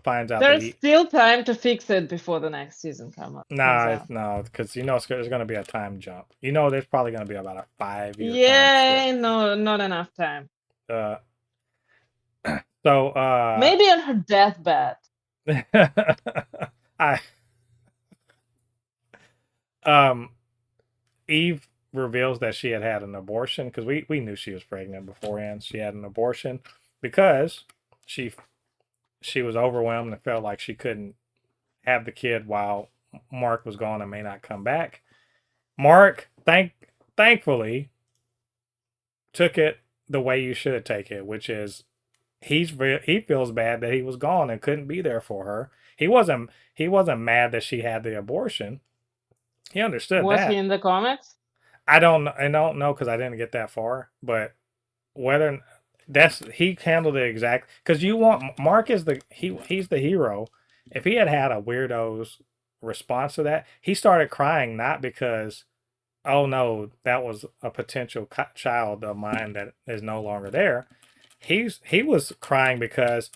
finds out that There's he still time to fix it before the next season comes nah it's out. no because there's going to be a time jump. There's probably going to be about a 5 year time skip. Yay! No, not enough time. Uh, so Maybe on her deathbed. I um Eve reveals that she had an abortion because we knew she was pregnant beforehand. She had an abortion because she she was overwhelmed and felt like she couldn't have the kid while Mark was gone and may not come back. Mark, thankfully, took it the way you should take it, which is he feels bad that he was gone and couldn't be there for her. He wasn't mad that she had the abortion. He understood Was he that. in the comics? I don't know because I didn't get that far, but whether that's he handled it exact because you want Mark is he's the hero. If he had had a weirdo's response to that, he started crying not because oh no that was a potential child of mine that is no longer there. He was crying because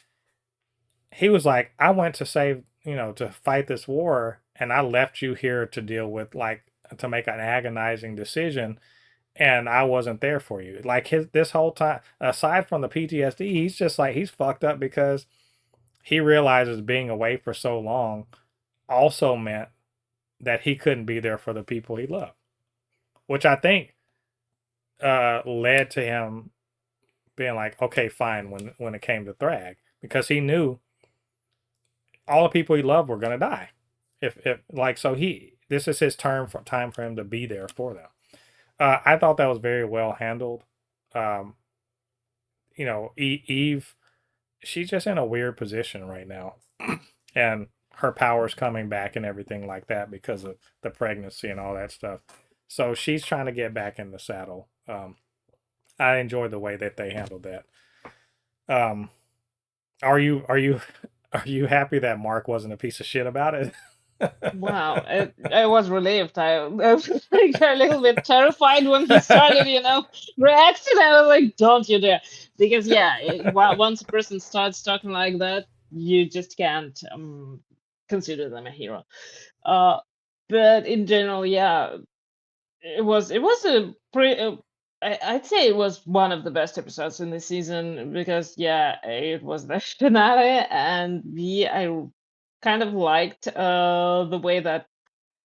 he was like I went to save to fight this war and I left you here to deal with like to make an agonizing decision and I wasn't there for you. Like this whole time, aside from the PTSD, he's just like he's fucked up because he realizes being away for so long also meant that he couldn't be there for the people he loved, which I think led to him being like, okay, fine, when it came to Thrag, because he knew all the people he loved were gonna die. If like so he this is his time for him to be there for them. I thought that was very well handled. Um, Eve, she's just in a weird position right now, and her powers coming back and everything like that because of the pregnancy and all that stuff. So she's trying to get back in the saddle. I enjoyed the way that they handled that. Um, are you are you happy that Mark wasn't a piece of shit about it? Wow, I was relieved. I was like a little bit terrified when he started, reacting. I was like, "Don't you dare!" Because yeah, once a person starts talking like that, you just can't consider them a hero. Uh, but in general, yeah, it was a pretty. I'd say it was one of the best episodes in the season because yeah, it was the finale, and I kind of liked the way that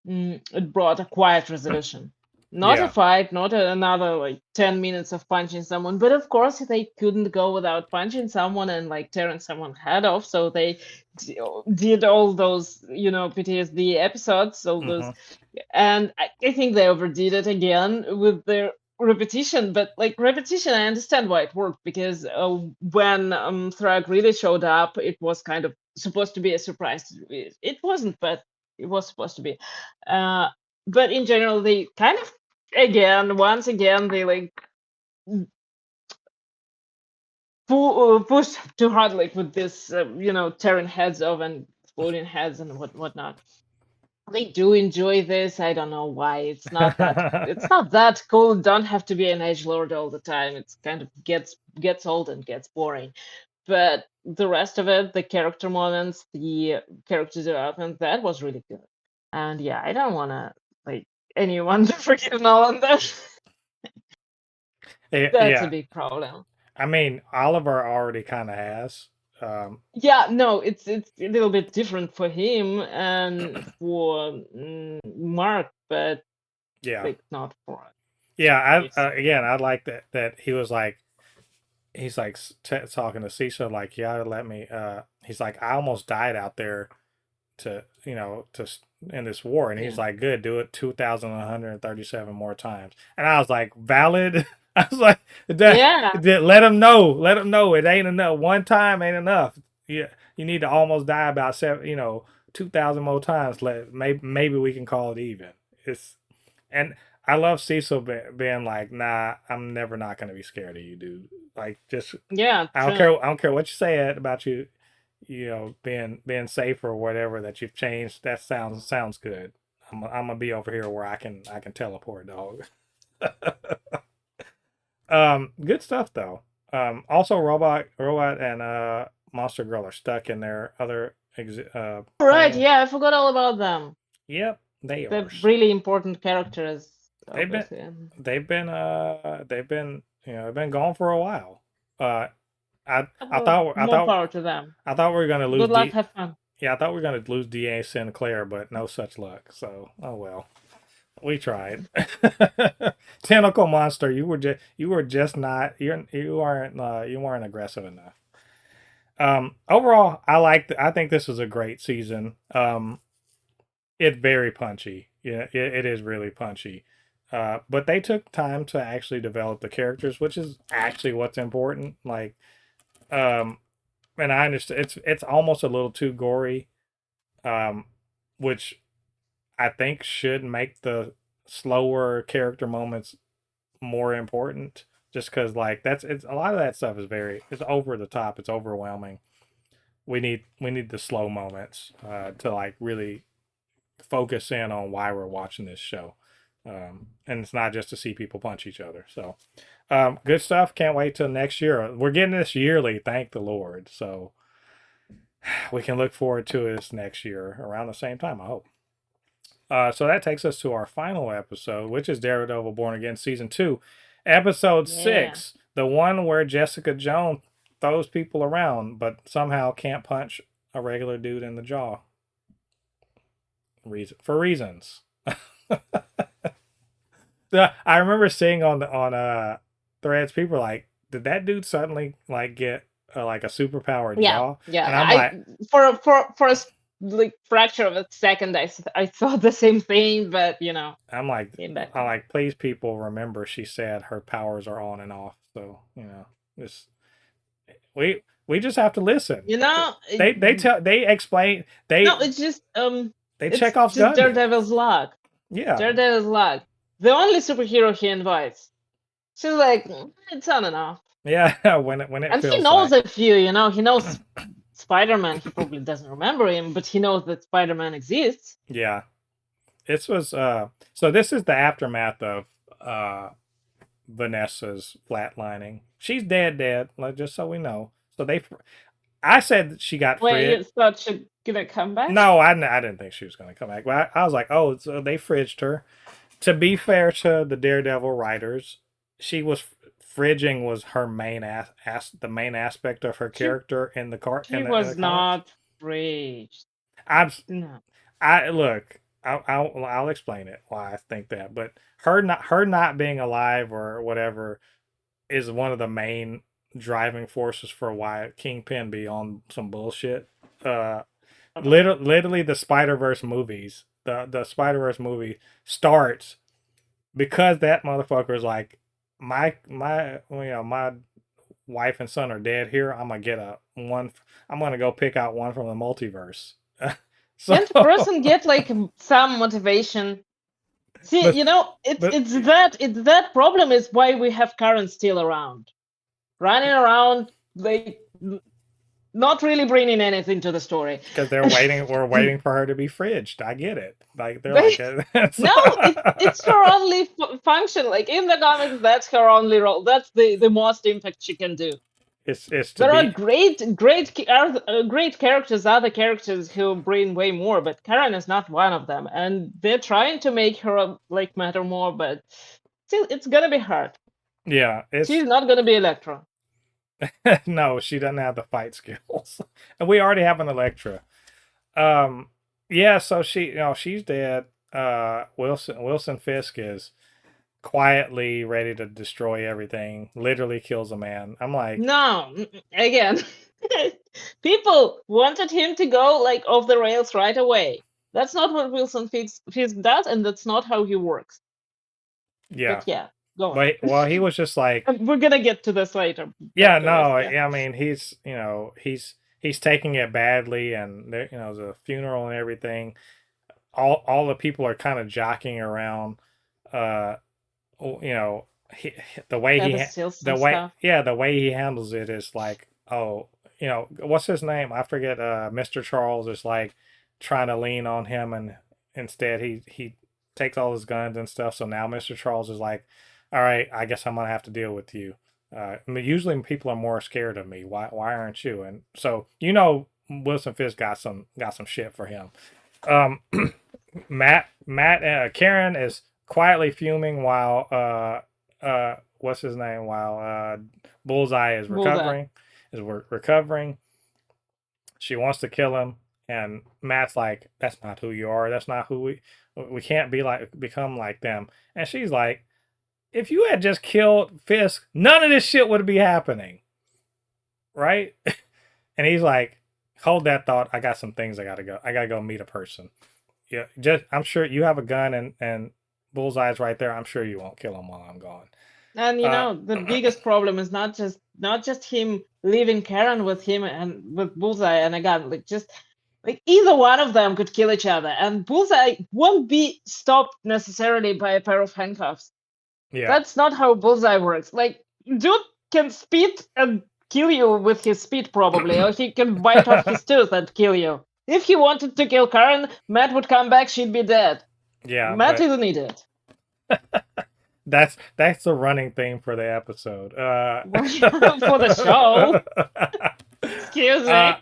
it brought a quiet resolution. Not a Yeah. fight, not another like 10 minutes of punching someone, but of course they couldn't go without punching someone and like tearing someone's head off. So they did all those, PTSD episodes, all those, Hmm. and I think they overdid it again with their repetition. But like repetition, I understand why it worked because when Thrag really showed up, it was kind of supposed to be a surprise. It wasn't, but it was supposed to be. Uh, but in general, they kind of once again, they like push too hard, like with this, tearing heads off and exploding heads and whatnot. They do enjoy this. I don't know why. It's not that. It's not that cool. Don't have to be an edge lord all the time. It's kind of gets old and gets boring. But the rest of it, the character moments, the character development, that was really good. And yeah, I don't want to like anyone to forgive Nolan. That's a Yeah. big problem. I mean, Oliver already kind of has. Um, Yeah, no, it's a little bit different for him and for Mark, but yeah. like not for Yeah. us. Again, I like that he was like he's like talking to Cecil like yeah let me he's like I almost died out there to in this war and he's Yeah. like good do it 2,137 more times and I was like valid. I was like Yeah. let him know it ain't enough one time ain't enough. Yeah, you need to almost die about 2,000 more times maybe we can call it even. It's and I love Cecil being like, "Nah, I'm never not gonna be scared of you, dude. Like, just Yeah, I don't true. care. I don't care what you say about you, being safe or whatever that you've changed. That sounds good. I'm gonna be over here where I can teleport, dog. Good stuff though. Also, robot and monster girl are stuck in their other Right, plane. yeah, I forgot all about them. Yep, they are. They're really important characters, They've been obviously. they've been gone for a while. Uh, I Well, thought I more thought power to them. I thought we were gonna lose Good luck, D. have fun. Yeah, I thought we were gonna lose Da Sinclair, but no such luck. So, oh well, we tried. Tentacle monster, you were just not you weren't aggressive enough. Overall, I think this was a great season. It's very punchy. Yeah, it is really punchy. But they took time to actually develop the characters, which is actually what's important. Like, um, and I understand it's almost a little too gory, um, which I think should make the slower character moments more important. Just because, like, it's a lot of that stuff is it's over the top. It's overwhelming. We need the slow moments to like really focus in on why we're watching this show. And it's not just to see people punch each other. So, good stuff. Can't wait till next year. We're getting this yearly, thank the Lord. So, we can look forward to this next year around the same time, I hope. So that takes us to our final episode, which is Daredevil Born Again Season 2, Episode Yeah. 6, the one where Jessica Jones throws people around but somehow can't punch a regular dude in the jaw. For reasons. I remember seeing on threads, people like, did that dude suddenly like get like a superpowered Yeah, jaw? yeah. And I'm like, For a like fraction of a second, I thought the same thing, but I'm like, came back to I me. like, please, people, remember she said her powers are on and off. So this we just have to listen. You know, They explain no, it's just they it's check off just gun names. Daredevil's luck. Yeah, Daredevil's luck. The only superhero he invites. She's like, it's on and off. yeah. When it And he feels knows like, a few, he knows Spider-Man. He probably doesn't remember him, but he knows that Spider-Man exists. yeah. This was so this is the aftermath of uh Vanessa's flatlining. She's dead, like, just so we know. So I said that she got Wait, fridged. you thought she's gonna come back? No, I didn't think she was going to come back. But I was like, oh, so they fridged her. To be fair to the Daredevil writers, fridging was her main the main aspect of her She character in the car she in the was comics. not raged. I'm No. I look. I'll explain it why I think that, but her not being alive or whatever is one of the main driving forces for why Kingpin be on some bullshit. Uh, literally the Spider-Verse movies, the Spider-Verse movie starts because that motherfucker is like, my wife and son are dead here. I'm gonna get a one. I'm gonna go pick out one from the multiverse. So Can't a person get like some motivation? See, but but it's that problem is why we have Karen still around, running around like not really bringing anything to the story. because we're waiting for her to be fridged. I get it. Like they're They, like no, it's her only function. Like in the comics, that's her only role. That's the most impact she can do. it's to There are be great characters, other characters who bring way more, but Karen is not one of them. And they're trying to make her like matter more, but still, it's gonna be hard. yeah, She's it's not gonna be Electro. no, she doesn't have the fight skills. And we already have an Electra. Yeah, so she's dead. Wilson Fisk is quietly ready to destroy everything, literally kills a man. I'm like, No, again, people wanted him to go like off the rails right away. That's not what Fisk does, and that's not how he works. yeah. But yeah, go on. But well, he was just like, We're gonna get to this later. yeah, Back to this, no, yeah. yeah, I mean, he's taking it badly, and there's a funeral and everything. All the people are kind of jockeying around uh, you know, the way Yeah, the steals the some way, stuff. yeah, the way he handles it is like, oh, what's his name? I forget. Mr. Charles is like trying to lean on him, and instead he takes all his guns and stuff. So now Mr. Charles is like, all right, I guess I'm gonna have to deal with you. I mean, usually people are more scared of me. Why aren't you? And so Wilson Fisk got some shit for him. Um, Karen is quietly fuming while what's his name, while Bullseye is Bullseye. recovering. She wants to kill him, and Matt's like, "That's not who you are. That's not who we can't become like them." And she's like, "If you had just killed Fisk, none of this shit would be happening, right?" And he's like, "Hold that thought. I got some things I gotta go. I gotta go meet a person." Yeah, just I'm sure you have a gun, and Bullseye's right there. I'm sure you won't kill him while I'm gone. And Uh, the biggest problem is not just him leaving Karen with him and with Bullseye and again, like just like either one of them could kill each other, and Bullseye won't be stopped necessarily by a pair of handcuffs. yeah, That's not how Bullseye works. Like, dude can speed and kill you with his speed probably, or he can bite off his tooth and kill you. If he wanted to kill Karen, Matt would come back, she'd be dead. yeah, Matt but is an idiot. that's the running theme for the episode. For the show. Excuse uh,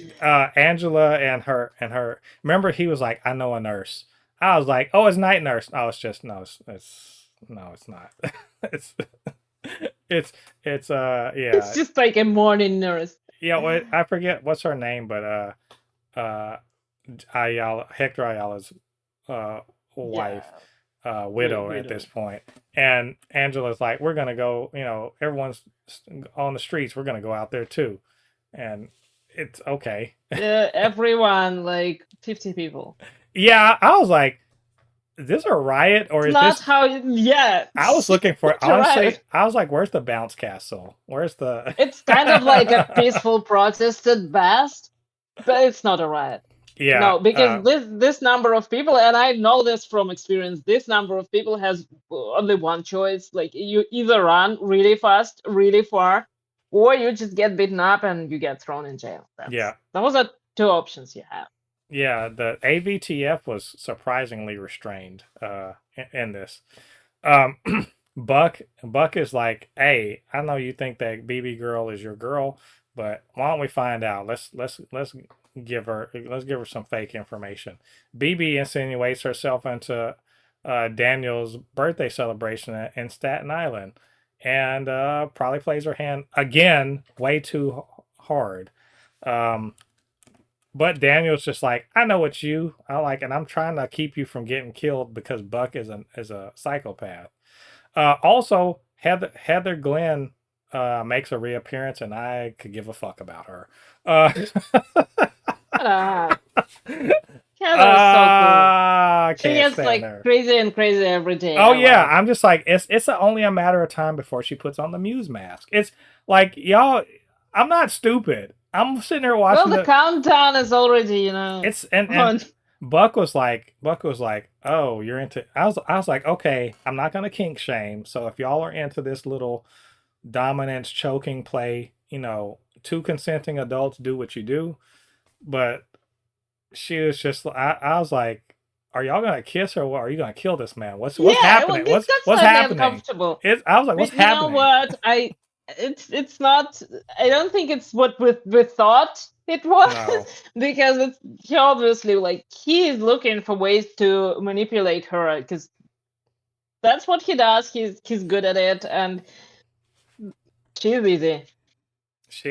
me. Angela and her. Remember, he was like, "I know a nurse." I was like, "Oh, it's night nurse." Oh, it's just no, it's no, it's not. it's it's It's yeah, just like a morning nurse. yeah. What I forget what's her name, but uh Ayala, Hector Ayala's uh wife, Yeah. widow at this Widow. point. And Angela's like, we're gonna go, everyone's on the streets, we're gonna go out there too. And it's okay. Everyone, like 50 people. Yeah, I was like, is this a riot or It's is not this how, yeah. I was looking for You're honestly, right. I was like, where's the bounce castle? Where's the It's kind of like a peaceful protest at best, but it's not a riot. Yeah, No, because this number of people, and I know this from experience, this number of people has only one choice. Like you either run really fast, really far, or you just get beaten up and you get thrown in jail. yeah. Those are two options you have. Yeah, the AVTF was surprisingly restrained in this. Um, Buck is like, "Hey, I know you think that BB girl is your girl, but why don't we find out? Let's give her some fake information." BB insinuates herself into Daniel's birthday celebration in Staten Island, and probably plays her hand again way too hard. Um, but Daniel's just like, I know what I like, and I'm trying to keep you from getting killed because Buck is a psychopath. Also, Heather Glenn makes a reappearance, and I could give a fuck about her. Uh, Heather is so cool. I She can't gets stand like her. crazy and crazy every day. Oh I love yeah, it. I'm just like it's only a matter of time before she puts on the Muse mask. It's like y'all, I'm not stupid. I'm sitting there Well, watching the countdown is already, it's and on. Buck was like, "Oh, you're into." I was like, "Okay, I'm not gonna kink shame. So if y'all are into this little dominance choking play, two consenting adults do what you do." But she was just, I was like, "Are y'all gonna kiss or what? Are you gonna kill this man? What's Yeah, well, happening? this got What's slightly happening?" uncomfortable. I was like, "What's But you know happening?" what? It's not. I don't think it's what we thought it was, No, because he obviously like he is looking for ways to manipulate her because that's what he does. He's good at it, and she's easy.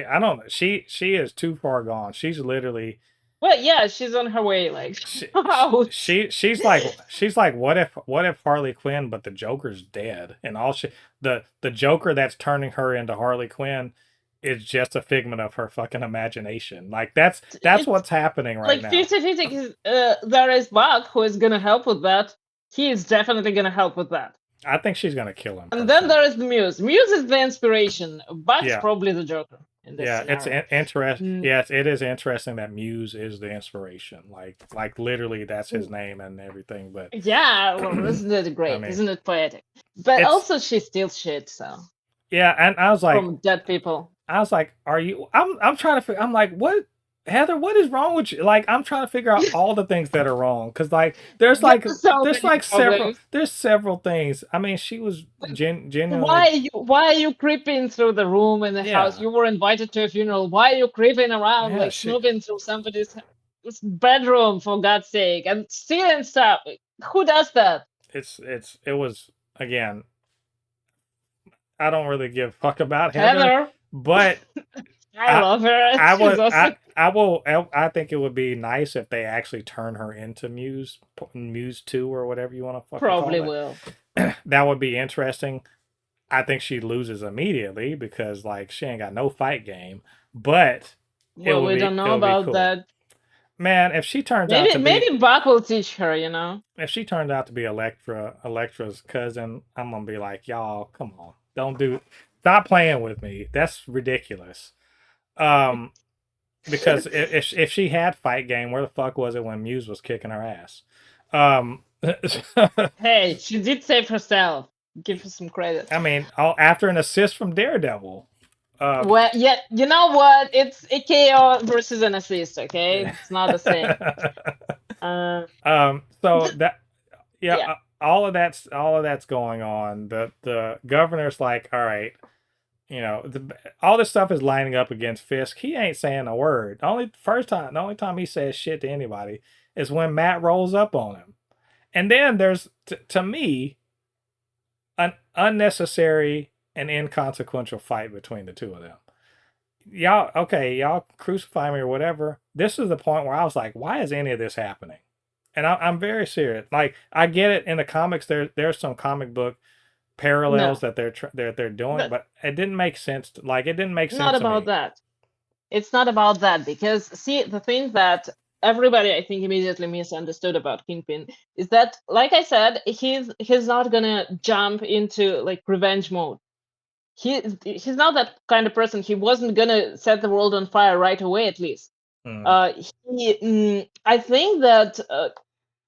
I don't know. She is too far gone. She's literally Well, yeah, she's on her way like she, out. she's like what if Harley Quinn but the Joker's dead and all the Joker that's turning her into Harley Quinn is just a figment of her fucking imagination. Like that's It's what's happening right like now. 50-50 'cause, there is Buck who is gonna help with that. He is definitely gonna help with that. I think she's gonna kill him And then personally. there is the Muse. Muse is the inspiration. Buck's Yeah. probably the Joker. in this Yeah, it's scenario. interesting. Mm, Yes, it is interesting that Muse is the inspiration. Like literally, that's his name and everything. But yeah, well, isn't it I great? mean, Isn't it poetic? But it's also, she steals shit, so yeah. And from dead people. I was like, are you? I'm trying to figure. I'm like, what, Heather? What is wrong with you? Like, I'm trying to figure out all the things that are wrong because There's so many problems. there's several things. I mean, she was Why genuinely are you creeping through the room in the house? yeah You were invited to a funeral. Why are you creeping around yeah like she snooping through somebody's bedroom for God's sake and stealing stuff? Who does that? it was again. I don't really give a fuck about Heather, Heather, but I I love her. I She's would awesome. I will I think it would be nice if they actually turn her into Muse 2 or whatever you want to fucking Probably call it. will. That would be interesting. I think she loses immediately because like she ain't got no fight game, but Well, we don't it know would be about cool. that. Man, Maybe Buck will teach her. if she turns out to be Electra's cousin, I'm gonna be like, y'all, come on, don't do, stop playing with me. That's ridiculous. Um, because if she had fight game, where the fuck was it when Muse was kicking her ass? Um, Hey, she did save herself. Give her some credit. I mean, after an assist from Daredevil. Well, yeah, you know what? It's a KO versus an assist. Okay, it's not the same. Uh, So that yeah, yeah. all of that's going on. The governor's like, all right, all this stuff is lining up against Fisk. He ain't saying a word. The only time he says shit to anybody is when Matt rolls up on him. And then there's to me an unnecessary and inconsequential fight between the two of them. Y'all crucify me or whatever. This is the point where I was like, why is any of this happening? And I'm very serious. Like I get it in the comics. There's some comic book parallels No, that they're doing, but but it didn't make sense. Like it didn't make not sense to about me. that. It's not about that because see, the thing that everybody I think immediately misunderstood about Kingpin is that, like I said, he's not gonna jump into like revenge mode. He's not that kind of person. He wasn't gonna set the world on fire right away, at least. Mm. I think that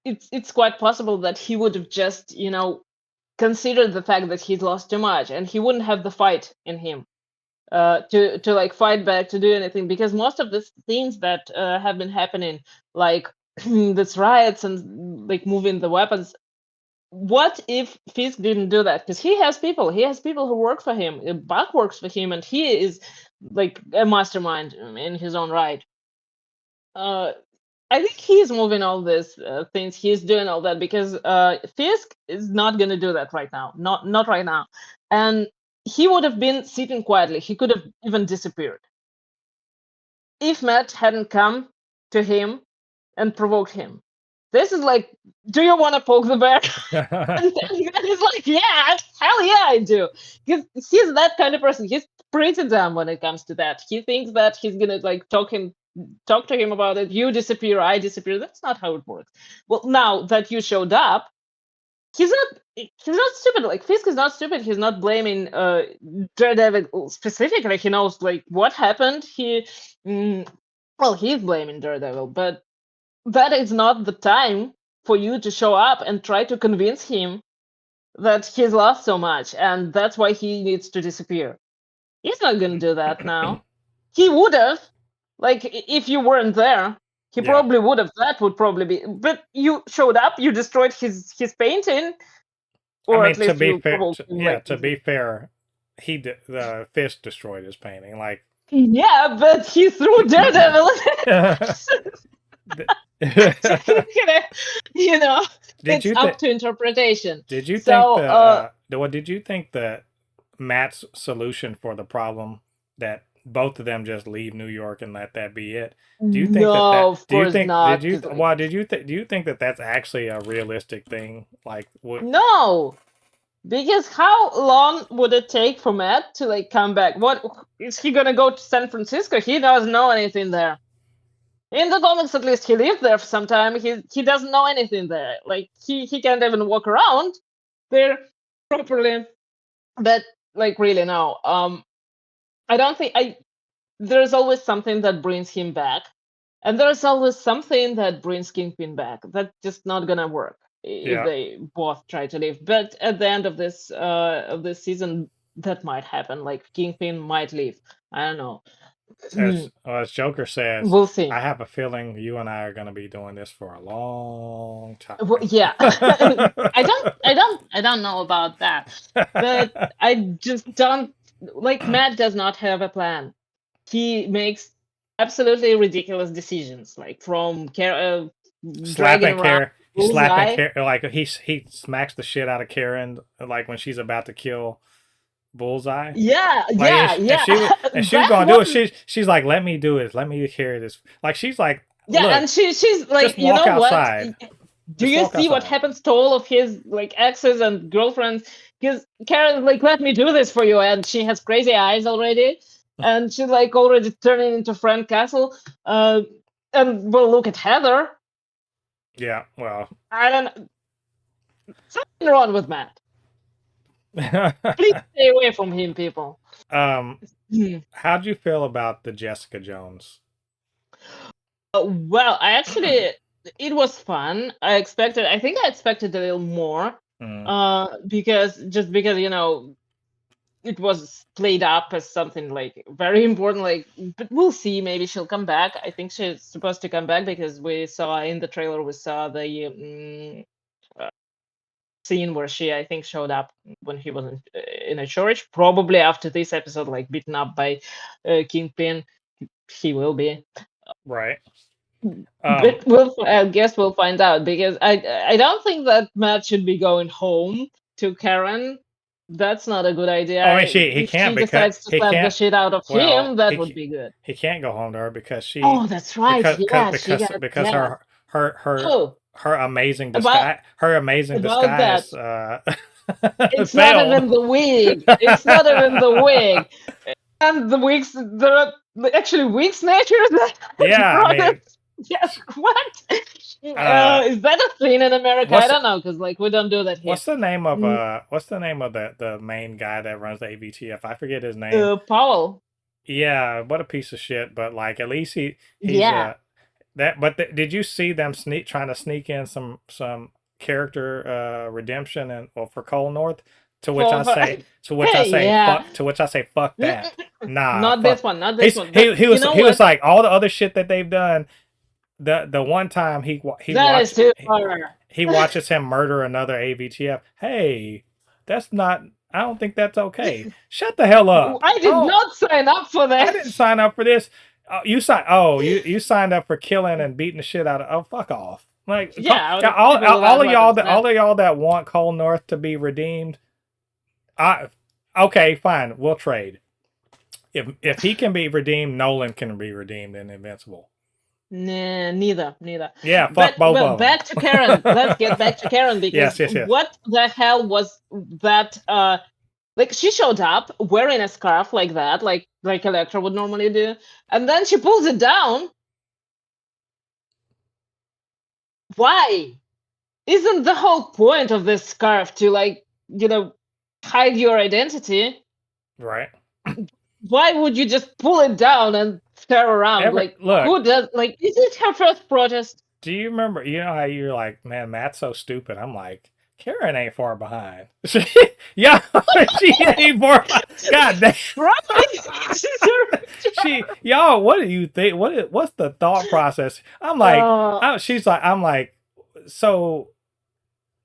it's quite possible that he would have just considered the fact that he's lost too much, and he wouldn't have the fight in him to like fight back, to do anything, because most of the things that have been happening, like this riots and like moving the weapons. What if Fisk didn't do that? Because he has people who work for him. Buck works for him, and he is like a mastermind in his own right. uh I think he's moving all these things. He's doing all that because Fisk is not going to do that right now. Not right now. And he would have been sitting quietly. He could have even disappeared if Matt hadn't come to him and provoked him. This is like, do you want to poke the bear? And then he's like, yeah, hell yeah, I do. He's that kind of person. He's pretty dumb when it comes to that. He thinks that he's gonna like talk to him about it. You disappear, I disappear. That's not how it works. Well, now that you showed up, he's not stupid. Like Fisk is not stupid. He's not blaming Daredevil specifically. He knows like what happened. He's blaming Daredevil, but that is not the time for you to show up and try to convince him that he's lost so much and that's why he needs to disappear. He's not gonna do that now. He would have, like, if you weren't there, he Yeah, probably would have. That would probably be. But you showed up, you destroyed his painting, I or mean at least you provoked him. Like, to be fair, the Fisk destroyed his painting. Like, yeah, but he threw Daredevil. So you know, did it's you up think? to interpretation. Did you think So, did you think that Matt's solution for the problem that both of them just leave New York and let that be it? Do you think no, of do you course think not. 'Cause, like, do you think that that's actually a realistic thing? Like what? no, because how long would it take for Matt to like come back? What is he gonna go to San Francisco? He doesn't know anything there. In the comics, at least, he lived there for some time. He doesn't know anything there. Like he can't even walk around there properly. But like really, no. I don't think I. there's always something that brings him back, and there's always something that brings Kingpin back. That's just not gonna work if Yeah. they both try to leave. But at the end of this season, that might happen. Like Kingpin might leave. I don't know. As Joker says, We'll see. I have a feeling you and I are going to be doing this for a long Well, time. yeah, I don't know about that, but I just don't like Matt does not have a plan. He makes absolutely ridiculous decisions, like from dragging slapping around Karen, he's slapping Bullseye. Karen, like he smacks the shit out of Karen, like when she's about to kill Bullseye. Yeah, Like yeah, yeah. and she was That gonna do it. one. She's like, let me do it. Let me carry this. Like she's like, Yeah, look, and she's like, just you walk know what? outside. Do Just you walk see what outside. happens to all of his like exes and girlfriends? Because Karen's like, let me do this for you, and she has crazy eyes already, and she's like already turning into Frank Castle. And well, look at Heather. Yeah, well. I don't. Something wrong with Matt. Please stay away from him, people. How'd you feel about the Jessica Jones? Well, I actually, it was fun. I think I expected a little more, Mm, because it was played up as something like very important. Like, but we'll see. Maybe she'll come back. I think she's supposed to come back because we saw in the trailer the scene where she, I think, showed up when he was in a church. Probably after this episode, like beaten up by Kingpin, he will be. right. But I guess we'll find out, because I don't think that Matt should be going home to Karen. That's not a good Oh, I mean, idea. he If can't she because decides to he slap the can't. shit out of Well, him, that would be good. he can't go home to her because Oh, that's right. Yeah, she got, because yeah. her Oh, her amazing about disguise her amazing about that. disguise It's not failed. even the wig. It's not even the wig. And the wigs, there are actually wigs nature that Yeah, I brought mean, it. Yes, what? uh, Is that a thing in America? I what's don't know, because like we don't do that here. what's the name of the main guy that runs the AVTF? I forget his name. Powell. Yeah, what a piece of shit. But like, at least he's Yeah. that. But did you see them trying to sneak in some character redemption and well for Cole North? Hey, yeah. To which I say fuck that. Nah, Not fuck. this one, not this one. But He you know he was what? like all the other shit that they've done. The one time That is too far. he watches him murder another AVTF. Hey, that's not. I don't think that's okay. Shut the hell up. I did Oh, not sign up for I that. didn't sign up for this. You signed. Oh, you signed up for killing and beating the shit out of. Oh, fuck off. Like Yeah, people without weapons. all of y'all that want Cole North to be redeemed. Okay, fine. We'll trade. If he can be redeemed, Nolan can be redeemed in Invincible. Nah, neither. Yeah, fuck But both well, of them. back to Karen. Let's get back to Karen, because Yes. what the hell was that? Like, she showed up wearing a scarf like that, like Elektra would normally do, and then she pulls it down. Why? Isn't the whole point of this scarf to, like, hide your identity? Right. Why would you just pull it down and stare around? Like, Look. who does? Like, is it her first protest? Do you remember? You know how you're like, man, Matt's so stupid. I'm like, Karen ain't far behind. Yeah, she ain't far behind. God damn. Right? Y'all, what do you think? What's the thought process? I'm like, I'm like, so.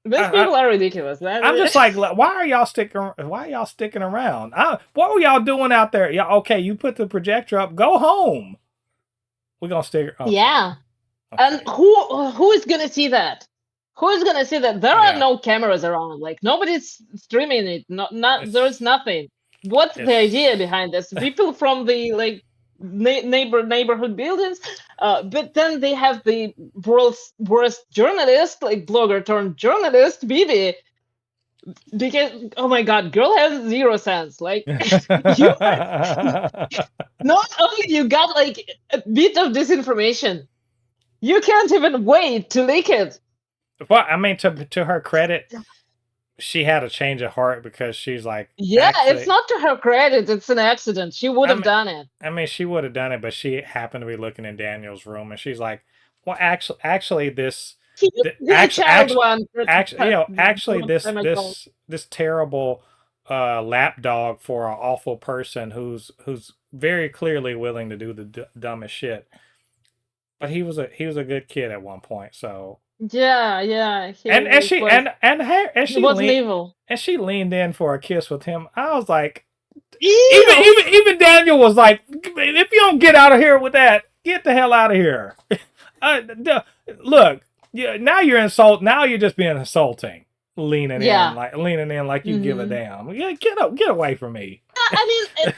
These people are ridiculous. I'm just like, why are y'all sticking around? What were y'all doing out there? Yeah, okay, you put the projector up. Go home. We're gonna stick. Okay. Yeah. Okay. And who is gonna see that? Who is gonna see that? There are no cameras around. Like, nobody's streaming it. There's nothing. What's the idea behind this? People from the like neighborhood buildings, but then they have the world's worst journalist, like blogger turned journalist, Bibi. Because, oh my god, girl has zero sense. Like, not only you got like a bit of disinformation, you can't even wait to leak it. Well, I mean, to her credit, she had a change of heart because she's like, Yeah, it's actually, not to her credit. It's an accident. She would I have mean, done it. she would have done it, but she happened to be looking in Daniel's room, and she's like, well, actually, this, He used to be a child one actually, actually, long time ago. this terrible lapdog for an awful person who's very clearly willing to do the dumbest shit. But he was a good kid at one point, so Yeah, yeah. and He she was he wasn't leaned evil. in for a kiss with him. I was like, Ew! even Daniel was like, if you don't get out of here with that, get the hell out of here. Look, now you're insult. Now you're just being insulting, Yeah. leaning in like you give a Hmm. damn. Yeah, get away from me. I mean,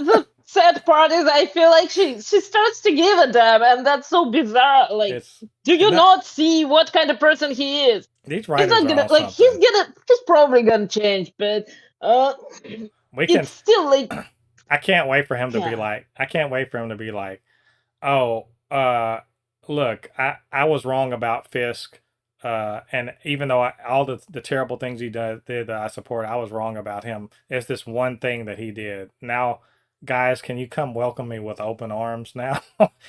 the sad part is I feel like she starts to give a damn, and that's so bizarre. Like, It's do you not. not see what kind of person he is? These He's writers not are gonna all like. something. He's probably gonna change, but uh, We can. it's still like, I can't wait for him to be yeah. like. I can't wait for him to be like, oh, look, I was wrong about Fisk. And even though all the terrible things he did that I support, I was wrong about him. It's this one thing that he did. Now, guys, can you come welcome me with open arms now?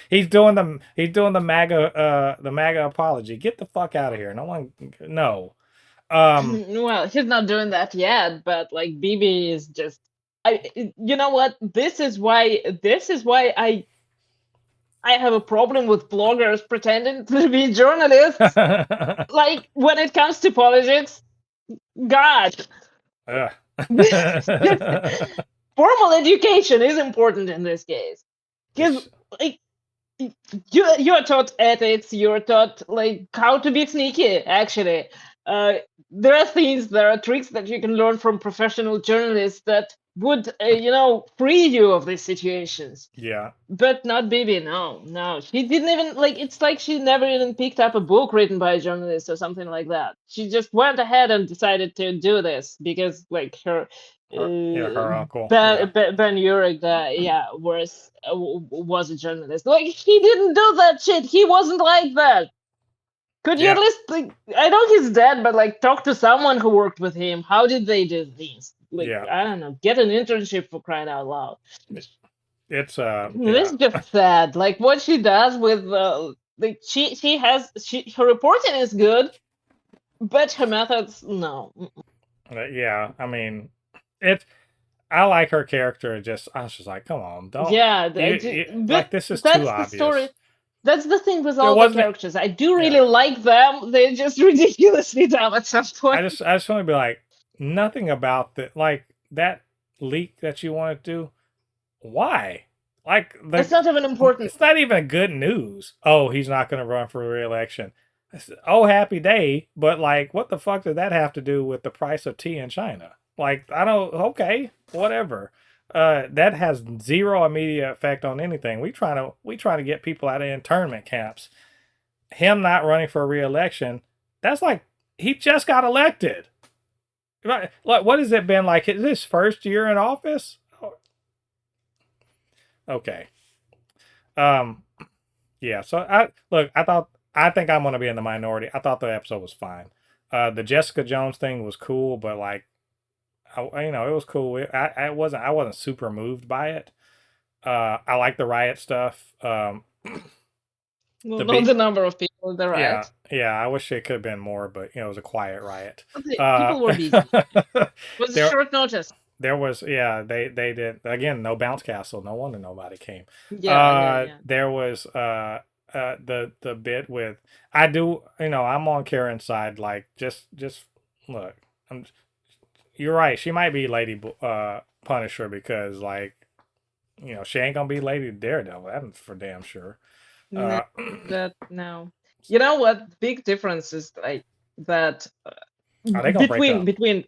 He's doing the MAGA apology. Get the fuck out of here. No one, no. Um, Well, he's not doing that yet, but like BB is just. You know what? This is why I have a problem with bloggers pretending to be journalists. Like when it comes to politics, God, Ugh. formal education is important in this case because It's- like you're taught ethics, you're taught like how to be sneaky. Actually, uh, there are tricks that you can learn from professional journalists that would free you of these situations. yeah. But not Bibi, no, no. She didn't even like. It's like she never even picked up a book written by a journalist or something like that. She just went ahead and decided to do this because, like, her Her uncle. Yeah. Ben Urich, yeah, was a journalist. Like, he didn't do that shit. He wasn't like that. Could you at Yeah. least like? I know he's dead, but like, talk to someone who worked with him. How did they do things? Like, Yeah. I don't know. Get an internship for crying out loud. It's This yeah. is just sad. Like what she does with like her reporting is good, but her methods no. Yeah. I mean, it's I like her character. Just I was just like, come on, don't Yeah, like but this is too that's the story. obvious. That's the thing with There all the wasn't. characters. I do Yeah. really like them. They're just ridiculously dumb at some point. I just want to be like nothing about that. Like that leak that you want to do. Why? Like It's not even important. it's not even good news. Oh, he's not going to run for re-election. Oh, happy day. But like, what the fuck did that have to do with the price of tea in China? Like, I don't. Okay, whatever. That has zero immediate effect on anything. We trying to get people out of internment camps. Him not running for re-election. That's like he just got elected. Like, what has it been like? Is this first year in office? Okay. Um, yeah. So I think I'm gonna be in the minority. I thought the episode was fine. The Jessica Jones thing was cool, but like, it was cool. I wasn't super moved by it. I like the riot stuff. No, The not big, the number of people. The yeah, riot. yeah. I wish it could have been more, but it was a quiet riot. Uh, People were busy. It was a there, short notice. there was, yeah, they did again. No bounce castle. No wonder nobody came. Yeah, yeah, yeah. There was the bit with I do I'm on Karen's side. Like just look, I'm you're right. She might be Lady Punisher because like she ain't gonna be Lady Daredevil. That's for damn sure. No, Uh, that no. You know what? Big difference is like that are they gonna break between up? between.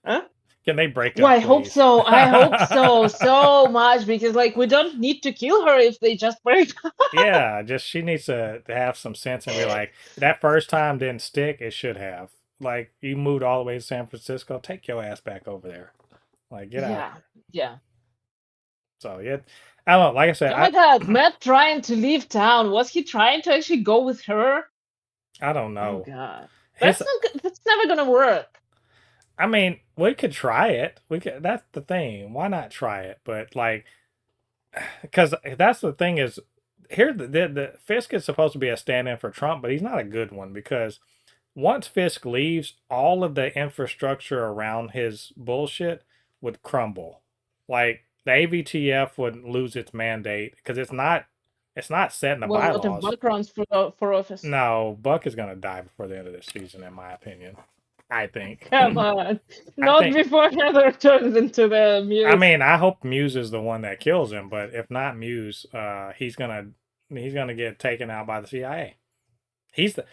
Huh? Can they break Well, up, I hope please? so. I hope so so much because like we don't need to kill her if they just break. Yeah, just she needs to have some sense and be like, that first time didn't stick. It should have. Like you moved all the way to San Francisco, take your ass back over there. Like get out of Yeah, here. yeah. So yeah, I don't know. Like I said, Oh my God, Matt trying to leave town. Was he trying to actually go with her? I don't Oh know. God, His that's never gonna work. I mean, we could try it. We could. That's the thing. Why not try it? But like, because that's the thing is, here the Fisk is supposed to be a stand-in for Trump, but he's not a good one because once Fisk leaves, all of the infrastructure around his bullshit would crumble. Like the AVTF would lose its mandate because it's not set in the Well, a lot of bylaws. backgrounds for office. No, Buck is gonna die before the end of this season, in my opinion. I think. Come on, I not think. before Heather turns into the I muse. mean, I hope Muse is the one that kills him, but if not Muse, he's gonna get taken out by the CIA. He's the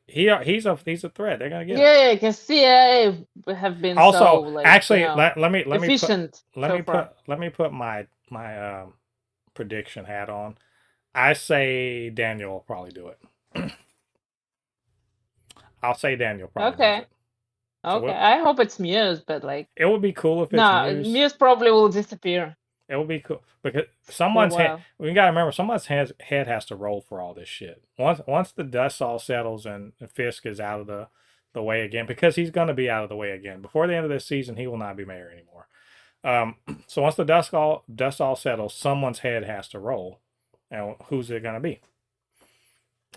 he's a threat. They're gonna get him. Yeah, because CIA have been so Also, like actually, let me efficient so far. let me put my prediction hat on. I say Daniel will probably do it. I'll say Daniel probably does Okay, it. So okay. I hope it's Muse, but like, it would be cool if it's no, Muse. Muse probably will disappear It would be cool because for a someone's head. while. We gotta remember someone's head has to roll for all this shit. Once the dust all settles and Fisk is out of the way again, because he's gonna be out of the way again before the end of this season. He will not be mayor anymore. So once the dust all settles, someone's head has to roll. And who's it gonna be?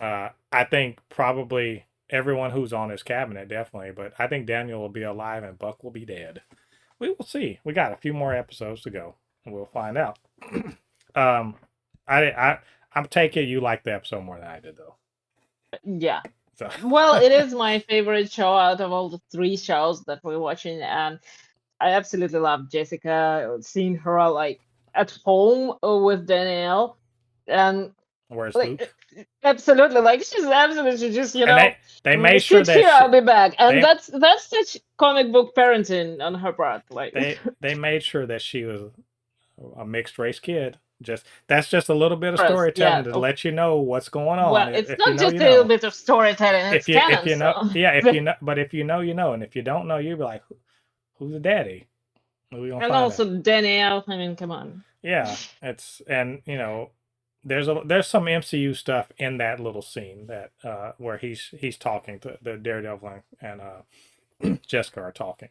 I think probably everyone who's on his cabinet, definitely. But I think Daniel will be alive and Buck will be dead. We will see. We got a few more episodes to go, and we'll find out. um, I'm taking you like the episode more than I did, though. Yeah. So Well, it is my favorite show out of all the three shows that we're watching, and I absolutely love Jessica. Seeing her like at home with Danielle, and where's like Luke? absolutely, like she's absolutely just And they made sure sit here, that I'll be back, and they that's such comic book parenting on her part. Like, they made sure that she was a mixed race kid. That's just a little bit of first, yeah. storytelling to let you know what's going on. Well, it's If you not know, just you a little know. bit of storytelling; it's If canon. you know, So, yeah. If you know, but if you know, you know, and if you don't know, you'll be like, who's the daddy? We gonna and find out. also Danielle. I mean, come on. Yeah, it's and there's some MCU stuff in that little scene that where he's talking to the Daredevil and Jessica are talking.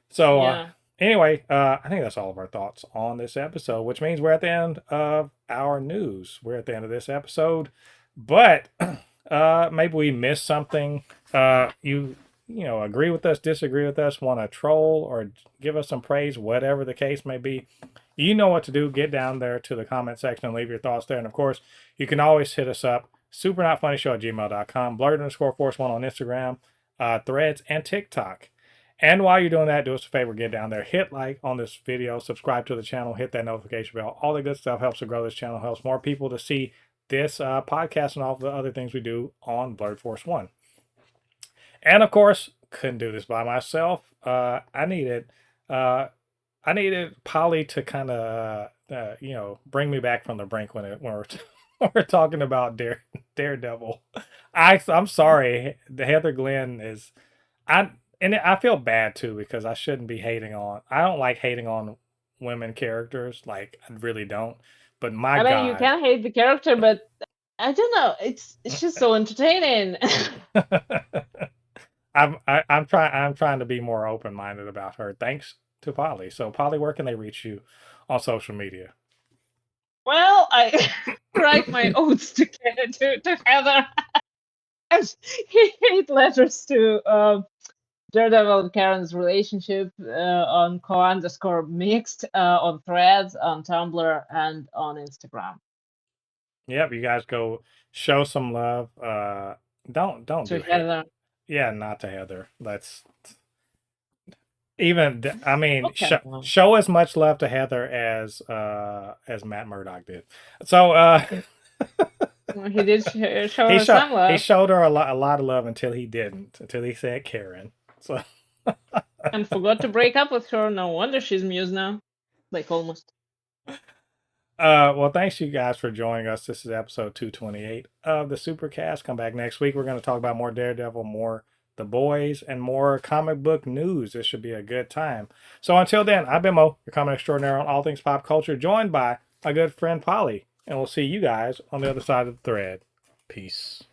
So Yeah. anyway, I think that's all of our thoughts on this episode, which means we're at the end of our news. We're at the end of this episode, but maybe we missed something. You agree with us, disagree with us, want to troll or give us some praise, whatever the case may be. You know what to do. Get down there to the comment section and leave your thoughts there. And of course, you can always hit us up, supernotfunnyshow@gmail.com, blurred_force1 on Instagram, Threads, and TikTok. And while you're doing that, do us a favor, get down there, hit like on this video, subscribe to the channel, hit that notification bell. All the good stuff helps to grow this channel, helps more people to see this podcast and all the other things we do on Blurred Force 1. And of course, couldn't do this by myself. I needed Polly to kind of bring me back from the brink when we're talking about Daredevil. I'm sorry, the Heather Glenn is I feel bad too because I shouldn't be hating on. I don't like hating on women characters, like I really don't. But my I mean, you God, can hate the character, but I don't know. It's just so entertaining. I'm trying to be more open minded about her. Thanks to Polly. So Polly, where can they reach you on social media? Well, I write my odes to Heather. He hate letters to Daredevil and Karen's relationship on co_mixed on Threads, on Tumblr, and on Instagram. Yep, you guys go show some love. Don't To do hate. Heather. Yeah, not to Heather. Let's even. I mean, Okay. show as much love to Heather as Matt Murdock did. So Well, he did show he her some love. he showed her a lot of love until he didn't. Until he said Karen. So And forgot to break up with her. No wonder she's Muse now. Like almost. Well, thanks you guys for joining us. This is episode 228 of the Supercast. Come back next week. We're going to talk about more Daredevil, more The Boys, and more comic book news. This should be a good time. So until then, I've been Mo, your comment extraordinaire on all things pop culture, joined by my good friend Polly. And we'll see you guys on the other side of the thread. Peace.